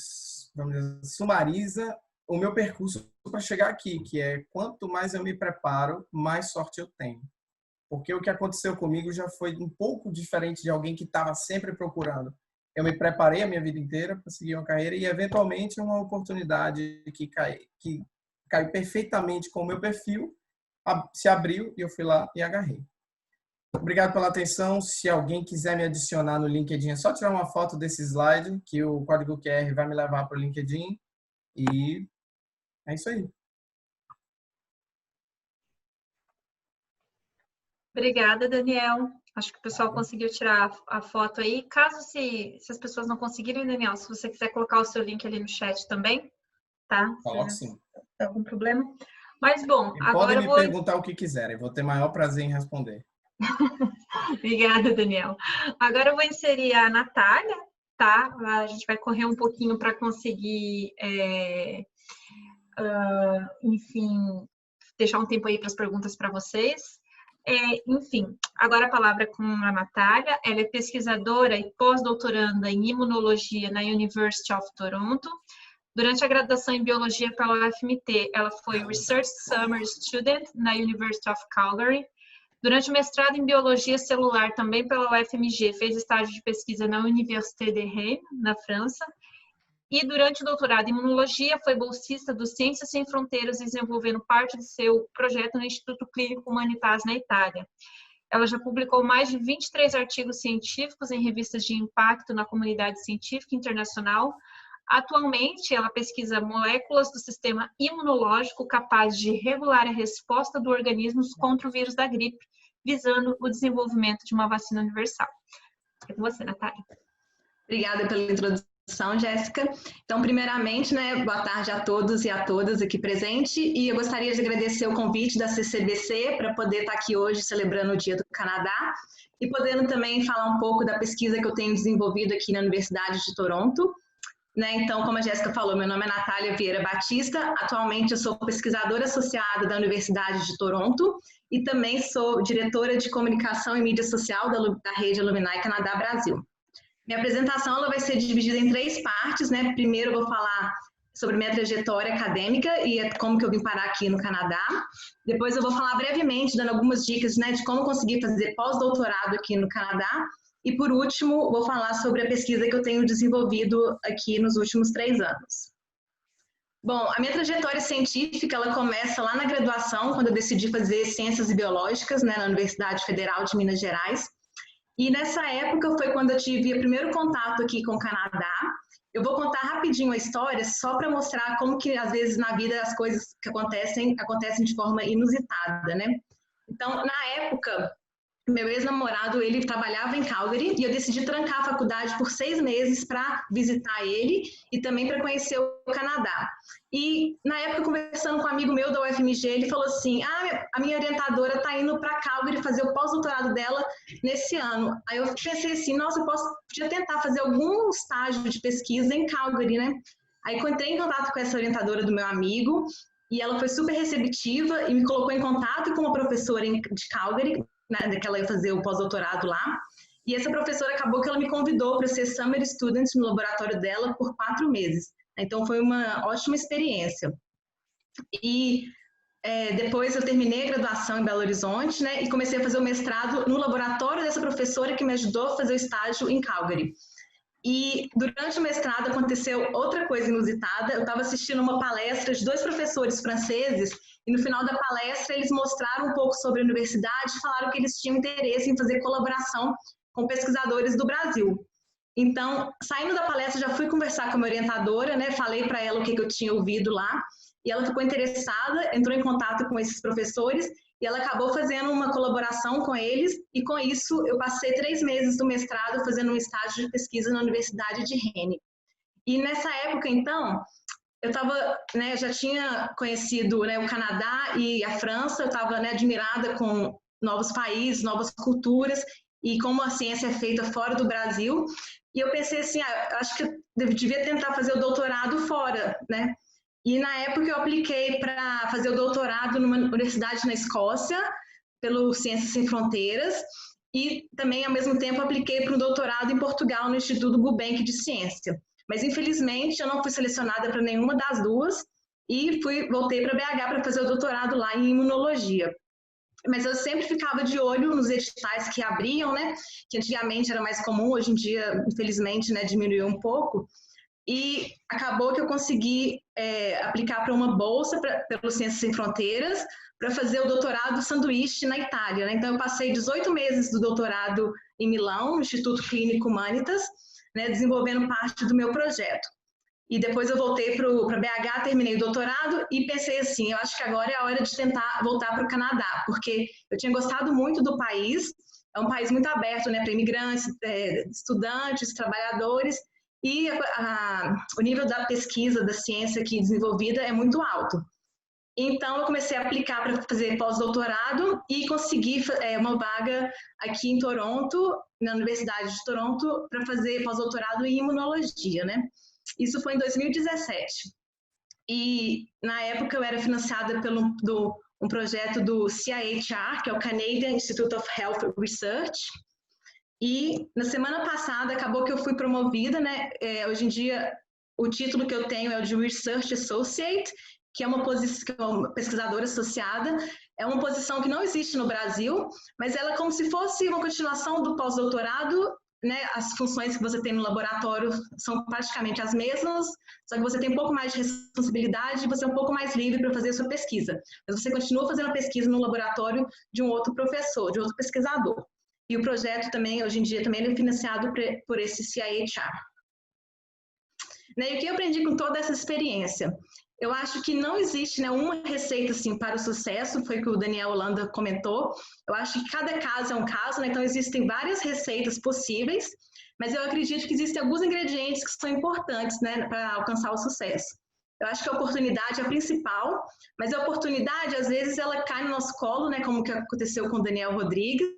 vamos dizer, sumariza o meu percurso para chegar aqui, que é: quanto mais eu me preparo, mais sorte eu tenho. Porque o que aconteceu comigo já foi um pouco diferente de alguém que estava sempre procurando. Eu me preparei a minha vida inteira para seguir uma carreira e, eventualmente, uma oportunidade que caiu perfeitamente com o meu perfil, se abriu e eu fui lá e agarrei. Obrigado pela atenção. Se alguém quiser me adicionar no LinkedIn, é só tirar uma foto desse slide, que o código QR vai me levar para o LinkedIn. E é isso aí. Obrigada, Daniel. Acho que o pessoal conseguiu tirar a foto aí. Caso se as pessoas não conseguirem, Daniel, se você quiser colocar o seu link ali no chat também, tá? Coloco sim. Tem algum problema? Mas, bom, e agora podem me perguntar o que quiserem. Vou ter maior prazer em responder. Obrigada, Daniel. Agora eu vou inserir a Natália, tá? A gente vai correr um pouquinho para conseguir, enfim, deixar um tempo aí para as perguntas para vocês. Enfim, agora a palavra é com a Natália. Ela é pesquisadora e pós-doutoranda em imunologia na University of Toronto. Durante a graduação em biologia pela UFMT, ela foi Research Summer Student na University of Calgary. Durante o mestrado em biologia celular, também pela UFMG, fez estágio de pesquisa na Université de Rennes, na França. E durante o doutorado em imunologia, foi bolsista do Ciências Sem Fronteiras, desenvolvendo parte de seu projeto no Instituto Clínico Humanitas, na Itália. Ela já publicou mais de 23 artigos científicos em revistas de impacto na comunidade científica internacional. Atualmente, ela pesquisa moléculas do sistema imunológico capazes de regular a resposta do organismo contra o vírus da gripe, visando o desenvolvimento de uma vacina universal. É com você, Natália. Obrigada pela introdução, Jéssica. Então, primeiramente, boa tarde a todos e a todas aqui presentes, e eu gostaria de agradecer o convite da CCBC para poder estar aqui hoje celebrando o Dia do Canadá e podendo também falar um pouco da pesquisa que eu tenho desenvolvido aqui na Universidade de Toronto. Então, como a Jéssica falou, meu nome é Natália Vieira Batista, atualmente eu sou pesquisadora associada da Universidade de Toronto e também sou diretora de comunicação e mídia social da Rede Alumni Canadá Brasil. Minha apresentação ela vai ser dividida em 3 partes, Primeiro eu vou falar sobre minha trajetória acadêmica e como que eu vim parar aqui no Canadá. Depois eu vou falar brevemente, dando algumas dicas, de como conseguir fazer pós-doutorado aqui no Canadá. E, por último, vou falar sobre a pesquisa que eu tenho desenvolvido aqui nos últimos 3 anos. Bom, a minha trajetória científica, ela começa lá na graduação, quando eu decidi fazer Ciências Biológicas, na Universidade Federal de Minas Gerais. E nessa época foi quando eu tive o primeiro contato aqui com o Canadá. Eu vou contar rapidinho a história, só para mostrar como que, às vezes, na vida as coisas que acontecem de forma inusitada, Então, na época, meu ex-namorado, ele trabalhava em Calgary e eu decidi trancar a faculdade por 6 meses para visitar ele e também para conhecer o Canadá. E, na época, conversando com um amigo meu da UFMG, ele falou assim, a minha orientadora está indo para Calgary fazer o pós-doutorado dela nesse ano. Aí eu pensei assim, nossa, eu podia tentar fazer algum estágio de pesquisa em Calgary, Aí eu entrei em contato com essa orientadora do meu amigo e ela foi super receptiva e me colocou em contato com uma professora de Calgary, que ela ia fazer o pós-doutorado lá, e essa professora acabou que ela me convidou para ser Summer Student no laboratório dela por 4 meses. Então, foi uma ótima experiência. E depois eu terminei a graduação em Belo Horizonte, e comecei a fazer o mestrado no laboratório dessa professora que me ajudou a fazer o estágio em Calgary. E durante o mestrado aconteceu outra coisa inusitada. Eu estava assistindo uma palestra de 2 professores franceses e no final da palestra eles mostraram um pouco sobre a universidade e falaram que eles tinham interesse em fazer colaboração com pesquisadores do Brasil. Então, saindo da palestra, já fui conversar com a minha orientadora, falei para ela o que eu tinha ouvido lá e ela ficou interessada, entrou em contato com esses professores e ela acabou fazendo uma colaboração com eles, e com isso eu passei 3 meses do mestrado fazendo um estágio de pesquisa na Universidade de Rennes. E nessa época, então, eu estava, né, já tinha conhecido, né, o Canadá e a França, eu estava, né, admirada com novos países, novas culturas, e como a ciência é feita fora do Brasil, e eu pensei assim, acho que eu devia tentar fazer o doutorado fora, né? E na época eu apliquei para fazer o doutorado numa universidade na Escócia, pelo Ciências Sem Fronteiras, e também, ao mesmo tempo, apliquei para um doutorado em Portugal, no Instituto Gulbenkian de Ciência. Mas, infelizmente, eu não fui selecionada para nenhuma das duas e voltei para BH para fazer o doutorado lá em imunologia. Mas eu sempre ficava de olho nos editais que abriam, né? Que antigamente era mais comum, hoje em dia, infelizmente, né, diminuiu um pouco. E acabou que eu consegui aplicar para uma bolsa pelo Ciências Sem Fronteiras para fazer o doutorado sanduíche na Itália, né? Então, eu passei 18 meses do doutorado em Milão, no Instituto Clínico Humanitas, né, desenvolvendo parte do meu projeto. E depois eu voltei para BH, terminei o doutorado e pensei assim, eu acho que agora é a hora de tentar voltar para o Canadá, porque eu tinha gostado muito do país, é um país muito aberto, né, para imigrantes, estudantes, trabalhadores, e o nível da pesquisa, da ciência aqui desenvolvida é muito alto. Então, eu comecei a aplicar para fazer pós-doutorado e consegui uma vaga aqui em Toronto, na Universidade de Toronto, para fazer pós-doutorado em imunologia, né? Isso foi em 2017. E, na época, eu era financiada pelo um projeto do CIHR, que é o Canadian Institute of Health Research. E, na semana passada, acabou que eu fui promovida, né? Hoje em dia, o título que eu tenho é o de Research Associate, que é uma pesquisadora associada. É uma posição que não existe no Brasil, mas ela é como se fosse uma continuação do pós-doutorado, né? As funções que você tem no laboratório são praticamente as mesmas, só que você tem um pouco mais de responsabilidade e você é um pouco mais livre para fazer a sua pesquisa. Mas você continua fazendo a pesquisa no laboratório de um outro professor, de outro pesquisador. E o projeto também, hoje em dia, também é financiado por esse CIHR. Né? E o que eu aprendi com toda essa experiência? Eu acho que não existe, né, uma receita assim, para o sucesso, foi o que o Daniel Holanda comentou. Eu acho que cada caso é um caso, né? Então existem várias receitas possíveis, mas eu acredito que existem alguns ingredientes que são importantes, né, para alcançar o sucesso. Eu acho que a oportunidade é a principal, mas a oportunidade, às vezes, ela cai no nosso colo, né, como que aconteceu com o Daniel Rodrigues.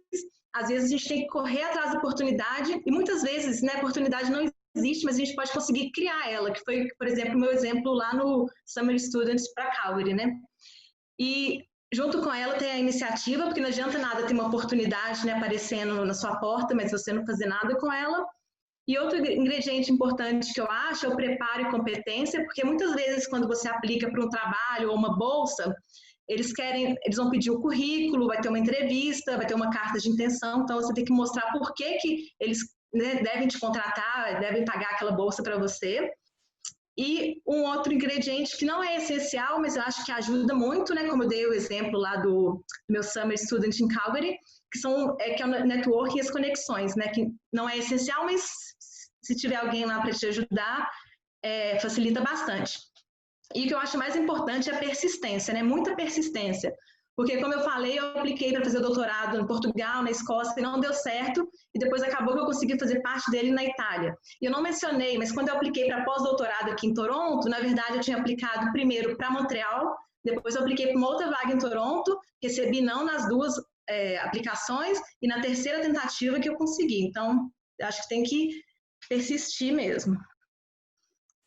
Às vezes a gente tem que correr atrás da oportunidade e muitas vezes, né, a oportunidade não existe, mas a gente pode conseguir criar ela, que foi, por exemplo, o meu exemplo lá no Summer Students para Calgary, né? E junto com ela tem a iniciativa, porque não adianta nada ter uma oportunidade, né, aparecendo na sua porta, mas você não fazer nada com ela. E outro ingrediente importante que eu acho é o preparo e competência, porque muitas vezes quando você aplica para um trabalho ou uma bolsa, eles vão pedir o currículo, vai ter uma entrevista, vai ter uma carta de intenção, então você tem que mostrar por que eles, né, devem te contratar, devem pagar aquela bolsa para você. E um outro ingrediente que não é essencial, mas eu acho que ajuda muito, né, como eu dei o exemplo lá do meu Summer Student em Calgary, que é o networking e as conexões, né, que não é essencial, mas se tiver alguém lá para te ajudar, facilita bastante. E o que eu acho mais importante é a persistência, né? Muita persistência. Porque, como eu falei, eu apliquei para fazer o doutorado em Portugal, na Escócia, e não deu certo, e depois acabou que eu consegui fazer parte dele na Itália. E eu não mencionei, mas quando eu apliquei para pós-doutorado aqui em Toronto, na verdade eu tinha aplicado primeiro para Montreal, depois eu apliquei para uma outra vaga em Toronto, recebi não nas duas aplicações, e na terceira tentativa que eu consegui. Então, acho que tem que persistir mesmo.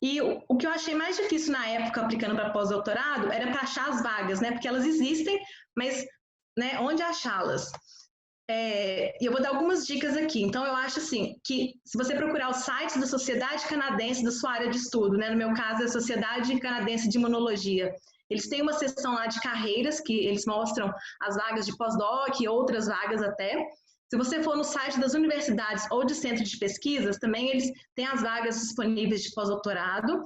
E o que eu achei mais difícil na época, aplicando para pós-doutorado, era para achar as vagas, né? Porque elas existem, mas, né, onde achá-las? E eu vou dar algumas dicas aqui. Então, eu acho assim, que se você procurar os sites da Sociedade Canadense da sua área de estudo, né? No meu caso, é a Sociedade Canadense de Imunologia. Eles têm uma seção lá de carreiras, que eles mostram as vagas de pós-doc e outras vagas até. Se você for no site das universidades ou de centros de pesquisas, também eles têm as vagas disponíveis de pós-doutorado.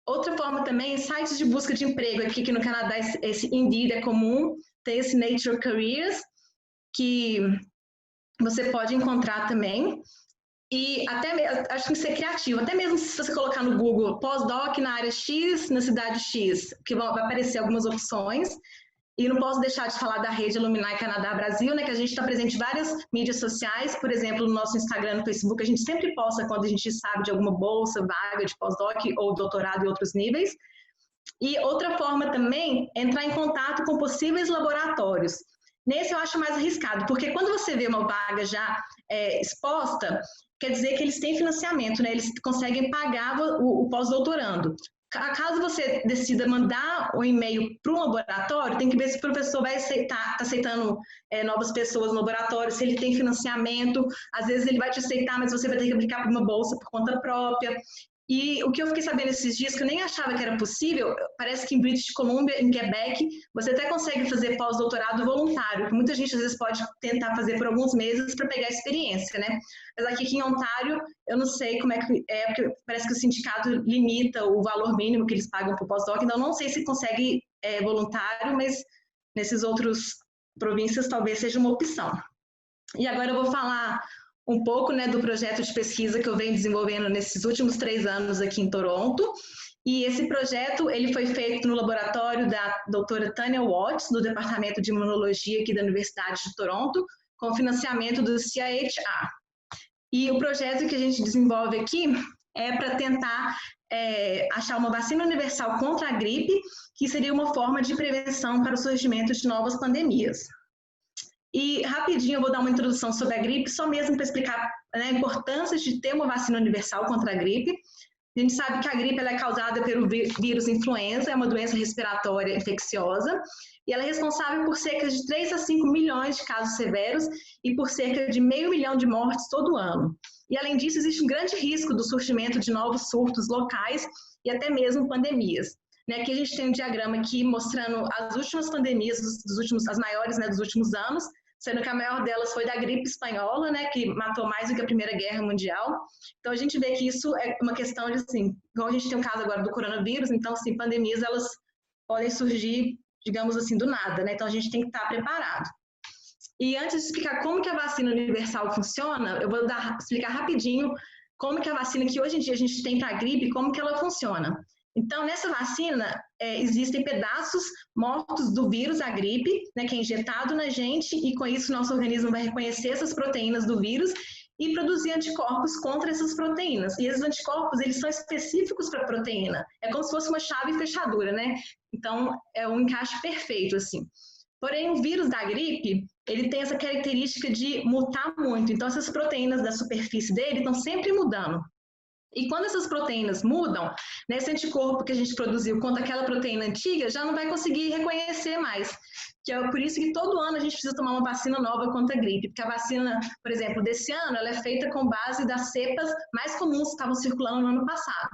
Outra forma também, sites de busca de emprego. Aqui no Canadá, esse Indeed é comum. Tem esse Nature Careers, que você pode encontrar também. E até acho que tem que ser criativo. Até mesmo se você colocar no Google pós-doc na área X, na cidade X, que vai aparecer algumas opções. E não posso deixar de falar da rede Alumni Canadá Brasil, né, que a gente está presente em várias mídias sociais, por exemplo, no nosso Instagram, no Facebook, a gente sempre posta quando a gente sabe de alguma bolsa, vaga de pós-doc ou doutorado em outros níveis. E outra forma também é entrar em contato com possíveis laboratórios. Nesse eu acho mais arriscado, porque quando você vê uma vaga já exposta, quer dizer que eles têm financiamento, né? Eles conseguem pagar o pós-doutorando. Caso você decida mandar um e-mail para um laboratório, tem que ver se o professor vai aceitar, está aceitando novas pessoas no laboratório, se ele tem financiamento. Às vezes ele vai te aceitar, mas você vai ter que aplicar para uma bolsa por conta própria. E o que eu fiquei sabendo esses dias, que eu nem achava que era possível, parece que em British Columbia, em Quebec, você até consegue fazer pós-doutorado voluntário, que muita gente às vezes pode tentar fazer por alguns meses para pegar experiência, né? Mas aqui em Ontário, eu não sei como é que é, porque parece que o sindicato limita o valor mínimo que eles pagam para o pós-doc, então não sei se consegue voluntário, mas nesses outros províncias talvez seja uma opção. E agora eu vou falar um pouco, né, do projeto de pesquisa que eu venho desenvolvendo nesses últimos 3 anos aqui em Toronto. E esse projeto, ele foi feito no laboratório da doutora Tanya Watts, do Departamento de Imunologia aqui da Universidade de Toronto, com financiamento do CIHR. E o projeto que a gente desenvolve aqui é para tentar achar uma vacina universal contra a gripe, que seria uma forma de prevenção para o surgimento de novas pandemias. E rapidinho eu vou dar uma introdução sobre a gripe, só mesmo para explicar, né, a importância de ter uma vacina universal contra a gripe. A gente sabe que a gripe ela é causada pelo vírus influenza, é uma doença respiratória infecciosa, e ela é responsável por cerca de 3 a 5 milhões de casos severos e por cerca de 500 mil de mortes todo ano. E além disso, existe um grande risco do surgimento de novos surtos locais e até mesmo pandemias. Aqui a gente tem um diagrama aqui mostrando as últimas pandemias, as maiores, né, dos últimos anos, sendo que a maior delas foi da gripe espanhola, né, que matou mais do que a Primeira Guerra Mundial. Então a gente vê que isso é uma questão de, assim, igual a gente tem um caso agora do coronavírus, então, assim, pandemias, elas podem surgir, digamos assim, do nada, né, então a gente tem que estar preparado. E antes de explicar como que a vacina universal funciona, eu vou explicar rapidinho como que a vacina que hoje em dia a gente tem para a gripe, como que ela funciona. Então, nessa vacina, existem pedaços mortos do vírus da gripe, né, que é injetado na gente, e com isso nosso organismo vai reconhecer essas proteínas do vírus e produzir anticorpos contra essas proteínas. E esses anticorpos, eles são específicos para a proteína. É como se fosse uma chave e fechadura, né? Então, é um encaixe perfeito, assim. Porém, o vírus da gripe, ele tem essa característica de mutar muito. Então, essas proteínas da superfície dele estão sempre mudando. E quando essas proteínas mudam, esse anticorpo que a gente produziu contra aquela proteína antiga já não vai conseguir reconhecer mais. Que é por isso que todo ano a gente precisa tomar uma vacina nova contra a gripe. Porque a vacina, por exemplo, desse ano, ela é feita com base das cepas mais comuns que estavam circulando no ano passado.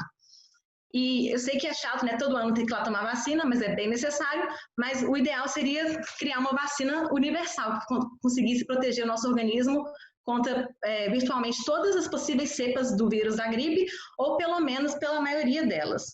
E eu sei que é chato, né? Todo ano ter que ir lá tomar vacina, mas é bem necessário. Mas o ideal seria criar uma vacina universal, que conseguisse proteger o nosso organismo contra virtualmente todas as possíveis cepas do vírus da gripe, ou pelo menos pela maioria delas.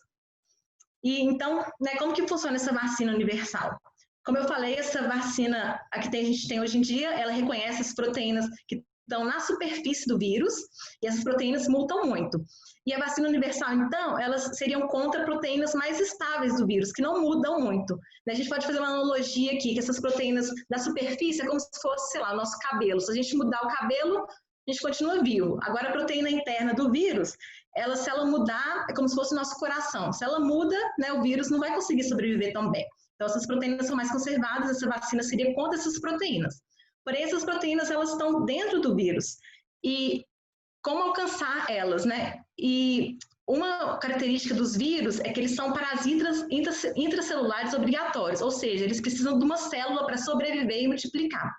E então, né, como que funciona essa vacina universal? Como eu falei, essa vacina a gente tem hoje em dia, ela reconhece as proteínas que estão na superfície do vírus, e essas proteínas mutam muito. E a vacina universal, então, elas seriam contra proteínas mais estáveis do vírus, que não mudam muito. A gente pode fazer uma analogia aqui, que essas proteínas da superfície é como se fosse, sei lá, o nosso cabelo. Se a gente mudar o cabelo, a gente continua vivo. Agora, a proteína interna do vírus, se ela mudar, é como se fosse o nosso coração. Se ela muda, né, o vírus não vai conseguir sobreviver tão bem. Então, essas proteínas são mais conservadas, essa vacina seria contra essas proteínas. Porém, essas proteínas, elas estão dentro do vírus. E como alcançar elas, né? E uma característica dos vírus é que eles são parasitas intracelulares obrigatórios, ou seja, eles precisam de uma célula para sobreviver e multiplicar.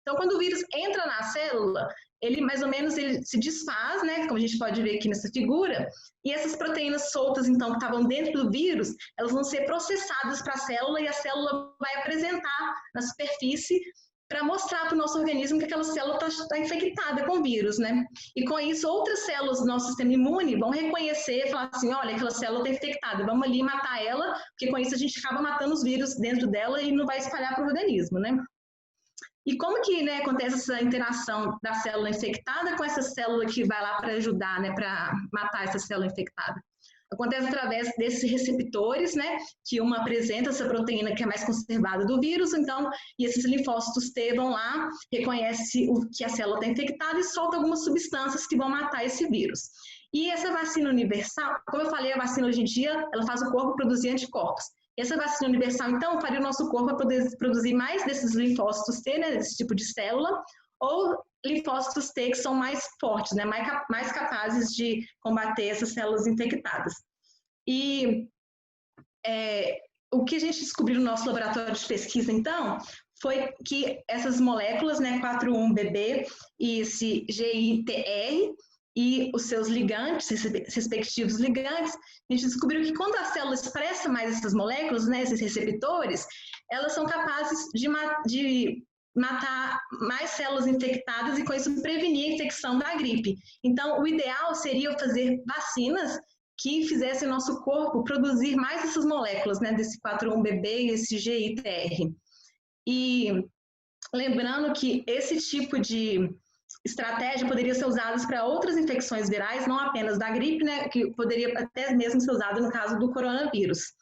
Então, quando o vírus entra na célula, ele mais ou menos se desfaz, né? Como a gente pode ver aqui nessa figura, e essas proteínas soltas, então, que estavam dentro do vírus, elas vão ser processadas para a célula e a célula vai apresentar na superfície para mostrar para o nosso organismo que aquela célula está infectada com vírus, né? E com isso, outras células do nosso sistema imune vão reconhecer e falar assim, olha, aquela célula está infectada, vamos ali matar ela, porque com isso a gente acaba matando os vírus dentro dela e não vai espalhar para o organismo, né? E como que, né, acontece essa interação da célula infectada com essa célula que vai lá para ajudar, né, para matar essa célula infectada? Acontece através desses receptores, né, que uma apresenta essa proteína que é mais conservada do vírus, então, e esses linfócitos T vão lá, reconhece que a célula está infectada e solta algumas substâncias que vão matar esse vírus. E essa vacina universal, como eu falei, a vacina hoje em dia, ela faz o corpo produzir anticorpos. Essa vacina universal, então, faria o nosso corpo produzir mais desses linfócitos T, né, desse tipo de célula, ou linfócitos T que são mais fortes, né, mais capazes de combater essas células infectadas. E o que a gente descobriu no nosso laboratório de pesquisa, então, foi que essas moléculas, né, 4,1-BB e esse GITR, e os seus ligantes, respectivos ligantes, a gente descobriu que quando a célula expressa mais essas moléculas, né, esses receptores, elas são capazes de matar mais células infectadas e com isso prevenir a infecção da gripe. Então, o ideal seria fazer vacinas que fizessem nosso corpo produzir mais essas moléculas, né, desse 4,1-BB e esse GITR. E lembrando que esse tipo de estratégia poderia ser usada para outras infecções virais, não apenas da gripe, né, que poderia até mesmo ser usada no caso do coronavírus.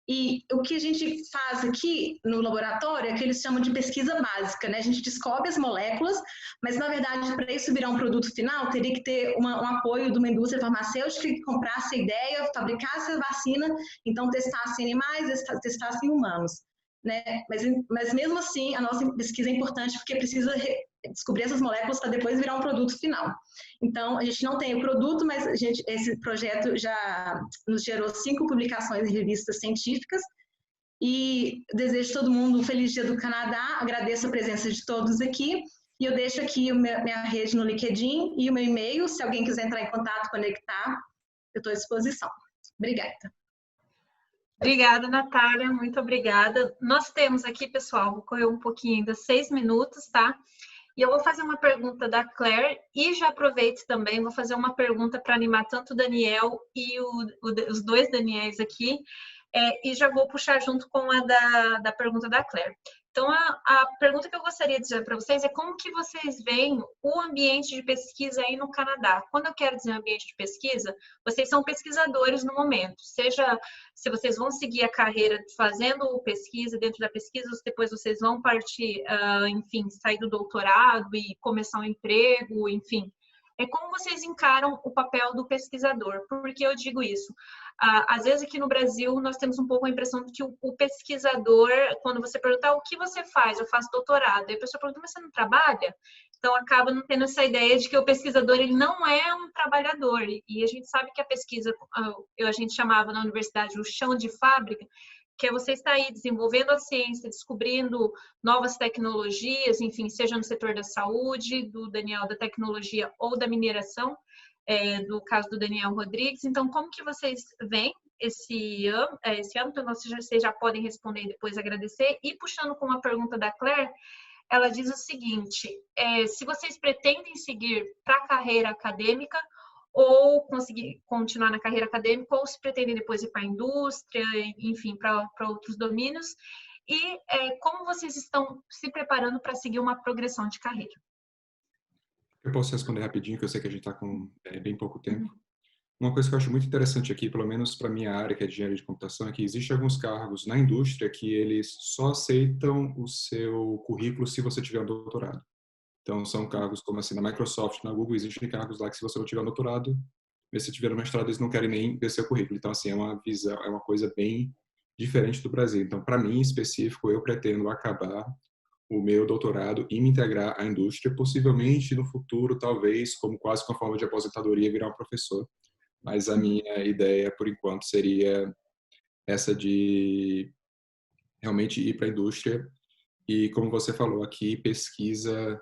E o que a gente faz aqui no laboratório é que eles chamam de pesquisa básica, né? A gente descobre as moléculas, mas na verdade para isso virar um produto final teria que ter um apoio de uma indústria farmacêutica que comprasse a ideia, fabricasse a vacina, então testasse em animais, testasse em humanos, né? Mas mesmo assim a nossa pesquisa é importante porque precisa descobrir essas moléculas para depois virar um produto final. Então, a gente não tem o produto, mas esse projeto já nos gerou 5 publicações em revistas científicas e desejo a todo mundo um feliz dia do Canadá, agradeço a presença de todos aqui e eu deixo aqui minha rede no LinkedIn e o meu e-mail, se alguém quiser entrar em contato, conectar, eu estou à disposição. Obrigada. Obrigada, Natália, muito obrigada. Nós temos aqui, pessoal, vou correr um pouquinho ainda, 6 minutos, tá? E eu vou fazer uma pergunta da Claire e já aproveito também, vou fazer uma pergunta para animar tanto o Daniel e os 2 Daniels aqui, e já vou puxar junto com a da pergunta da Claire. Então, a pergunta que eu gostaria de dizer para vocês é como que vocês veem o ambiente de pesquisa aí no Canadá. Quando eu quero dizer ambiente de pesquisa, vocês são pesquisadores no momento, seja se vocês vão seguir a carreira fazendo pesquisa, dentro da pesquisa, depois vocês vão partir, enfim, sair do doutorado e começar um emprego, enfim. É como vocês encaram o papel do pesquisador. Por que eu digo isso? Às vezes aqui no Brasil nós temos um pouco a impressão de que o pesquisador, quando você perguntar o que você faz, eu faço doutorado, aí a pessoa pergunta, mas você não trabalha? Então acaba não tendo essa ideia de que o pesquisador ele não é um trabalhador. E a gente sabe que a pesquisa, a gente chamava na universidade o chão de fábrica, que é você estar aí desenvolvendo a ciência, descobrindo novas tecnologias, enfim, seja no setor da saúde, do Daniel da tecnologia ou da mineração, do caso do Daniel Rodrigues. Então, como que vocês veem esse âmbito? Vocês já podem responder e depois agradecer. E puxando com uma pergunta da Claire, ela diz o seguinte, se vocês pretendem seguir para a carreira acadêmica ou conseguir continuar na carreira acadêmica, ou se pretendem depois ir para a indústria, enfim, para outros domínios, e como vocês estão se preparando para seguir uma progressão de carreira? Eu posso responder rapidinho, que eu sei que a gente está com bem pouco tempo. Uma coisa que eu acho muito interessante aqui, pelo menos para a minha área, que é de engenharia de computação, é que existem alguns cargos na indústria que eles só aceitam o seu currículo se você tiver um doutorado. Então, são cargos como assim, na Microsoft, na Google, existem cargos lá que se você não tiver um doutorado, se você tiver um mestrado, eles não querem nem ver seu currículo. Então, assim, é uma visão, é uma coisa bem diferente do Brasil. Então, para mim, em específico, eu pretendo acabar o meu doutorado e me integrar à indústria, possivelmente no futuro, talvez, como quase com a forma de aposentadoria, virar um professor. Mas a minha ideia, por enquanto, seria essa de realmente ir para a indústria. E, como você falou aqui, pesquisa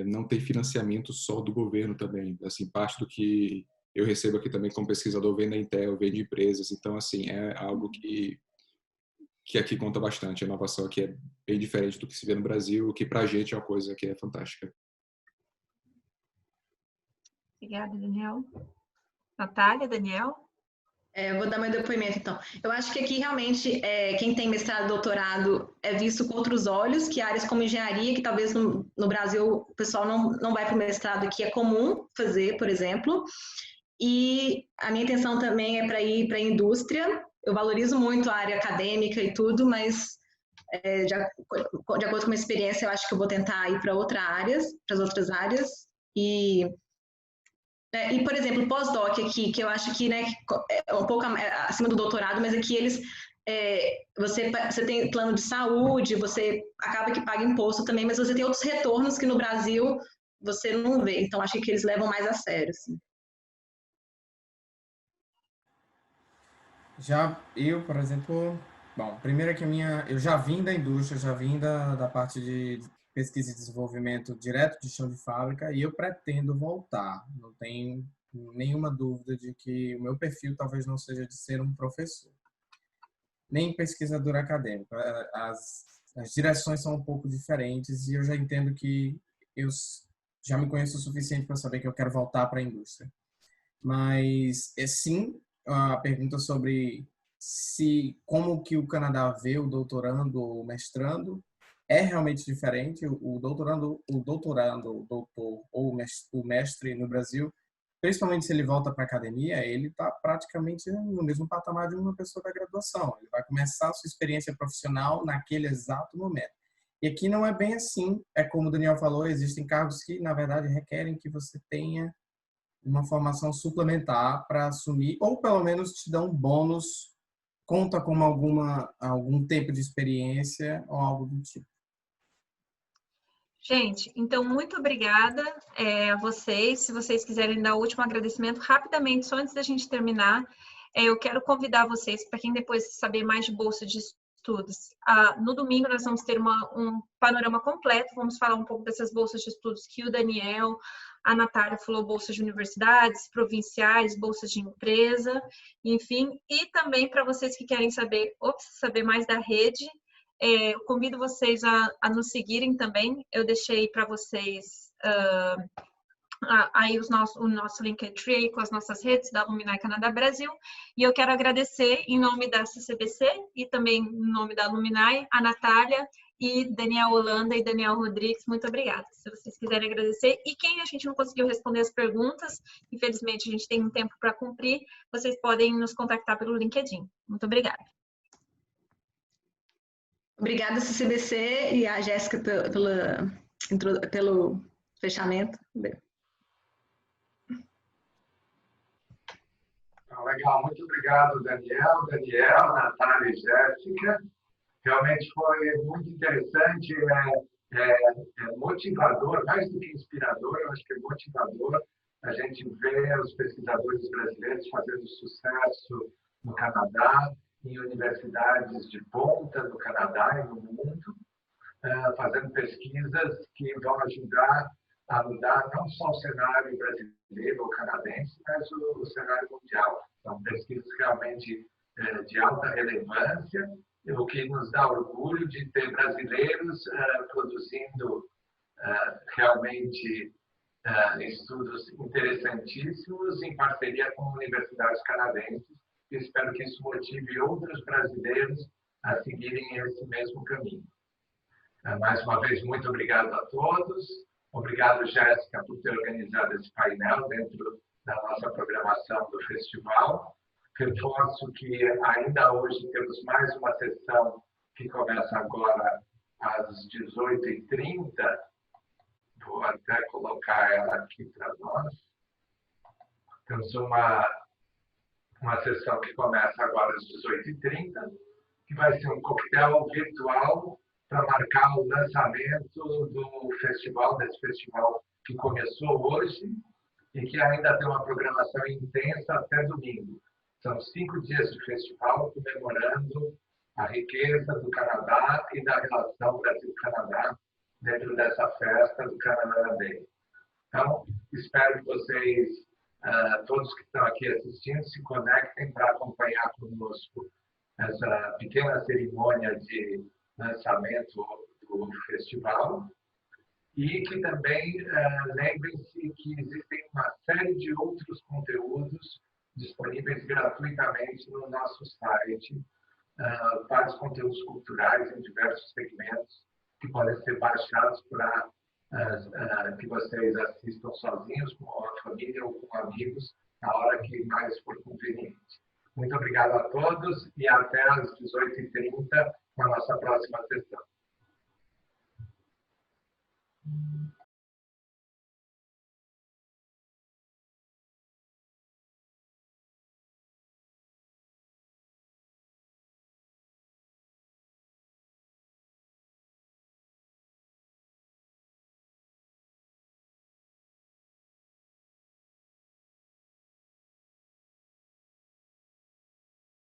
não tem financiamento só do governo também. Assim, parte do que eu recebo aqui também como pesquisador vem da Intel, vem de empresas. Então, assim, é algo que aqui conta bastante. A inovação aqui é bem diferente do que se vê no Brasil, o que para a gente é uma coisa que é fantástica. Obrigada, Daniel. Natália, Daniel? Eu vou dar meu depoimento, então. Eu acho que aqui, realmente, quem tem mestrado e doutorado é visto com outros olhos, que áreas como engenharia, que talvez no Brasil o pessoal não vai para o mestrado, que é comum fazer, por exemplo. E a minha intenção também é para ir para a indústria. Eu valorizo muito a área acadêmica e tudo, mas de acordo com a minha experiência, eu acho que eu vou tentar ir para outras áreas. E, por exemplo, pós-doc aqui, que eu acho que, né, é um pouco acima do doutorado, mas aqui eles você tem plano de saúde, você acaba que paga imposto também, mas você tem outros retornos que no Brasil você não vê. Então, acho que eles levam mais a sério, assim. Já eu, por exemplo, bom, primeiro é que eu já vim da indústria, já vim da parte de pesquisa e desenvolvimento direto de chão de fábrica e eu pretendo voltar. Não tenho nenhuma dúvida de que o meu perfil talvez não seja de ser um professor, nem pesquisador acadêmico. As direções são um pouco diferentes e eu já entendo que eu já me conheço o suficiente para saber que eu quero voltar para a indústria. Mas, sim, a pergunta sobre como que o Canadá vê o doutorando ou o mestrando é realmente diferente. O doutor ou o mestre no Brasil, principalmente se ele volta para a academia, ele está praticamente no mesmo patamar de uma pessoa da graduação. Ele vai começar a sua experiência profissional naquele exato momento. E aqui não é bem assim. É como o Daniel falou, existem cargos que, na verdade, requerem que você tenha uma formação suplementar para assumir, ou pelo menos te dá um bônus, conta como algum tempo de experiência ou algo do tipo. Gente, então, muito obrigada a vocês. Se vocês quiserem dar o último agradecimento, rapidamente, só antes da gente terminar, eu quero convidar vocês, para quem depois saber mais de bolsa de estudos, no domingo nós vamos ter um panorama completo, vamos falar um pouco dessas bolsas de estudos que o Daniel, a Natália falou, bolsas de universidades, provinciais, bolsas de empresa, enfim, e também para vocês que querem saber mais da rede, eu convido vocês a nos seguirem também. Eu deixei para vocês aí o nosso Linktree com as nossas redes da Alumni Canadá Brasil. E eu quero agradecer em nome da CCBC e também em nome da Alumni, a Natália e Daniel Holanda e Daniel Rodrigues. Muito obrigada. Se vocês quiserem agradecer. E quem a gente não conseguiu responder as perguntas, infelizmente a gente tem um tempo para cumprir, vocês podem nos contactar pelo LinkedIn. Muito obrigada. Obrigada, CCBC e a Jéssica pelo fechamento. Legal, muito obrigado, Daniel, Natália e Jéssica. Realmente foi muito interessante, motivador, mais do que inspirador, eu acho que é motivador a gente ver os pesquisadores brasileiros fazendo sucesso no Canadá, em universidades de ponta no Canadá e no mundo, fazendo pesquisas que vão ajudar a mudar não só o cenário brasileiro ou canadense, mas o cenário mundial. São pesquisas realmente de alta relevância, o que nos dá orgulho de ter brasileiros produzindo realmente estudos interessantíssimos em parceria com universidades canadenses. Espero que isso motive outros brasileiros a seguirem esse mesmo caminho. Mais uma vez, muito obrigado a todos. Obrigado, Jéssica, por ter organizado esse painel dentro da nossa programação do festival. Reforço que ainda hoje temos mais uma sessão que começa agora às 18h30. Vou até colocar ela aqui para nós. Temos uma sessão que começa agora às 18h30, que vai ser um coquetel virtual para marcar o lançamento do festival, desse festival que começou hoje e que ainda tem uma programação intensa até domingo. São 5 dias de festival comemorando a riqueza do Canadá e da relação Brasil-Canadá dentro dessa festa do Canada Day. Então, espero que vocês, todos que estão aqui assistindo, se conectem para acompanhar conosco essa pequena cerimônia de lançamento do festival e que também lembrem-se que existem uma série de outros conteúdos disponíveis gratuitamente no nosso site, vários conteúdos culturais em diversos segmentos que podem ser baixados para que vocês assistam sozinhos, com a família ou com amigos, na hora que mais for conveniente. Muito obrigado a todos e até às 18h30 na nossa próxima sessão.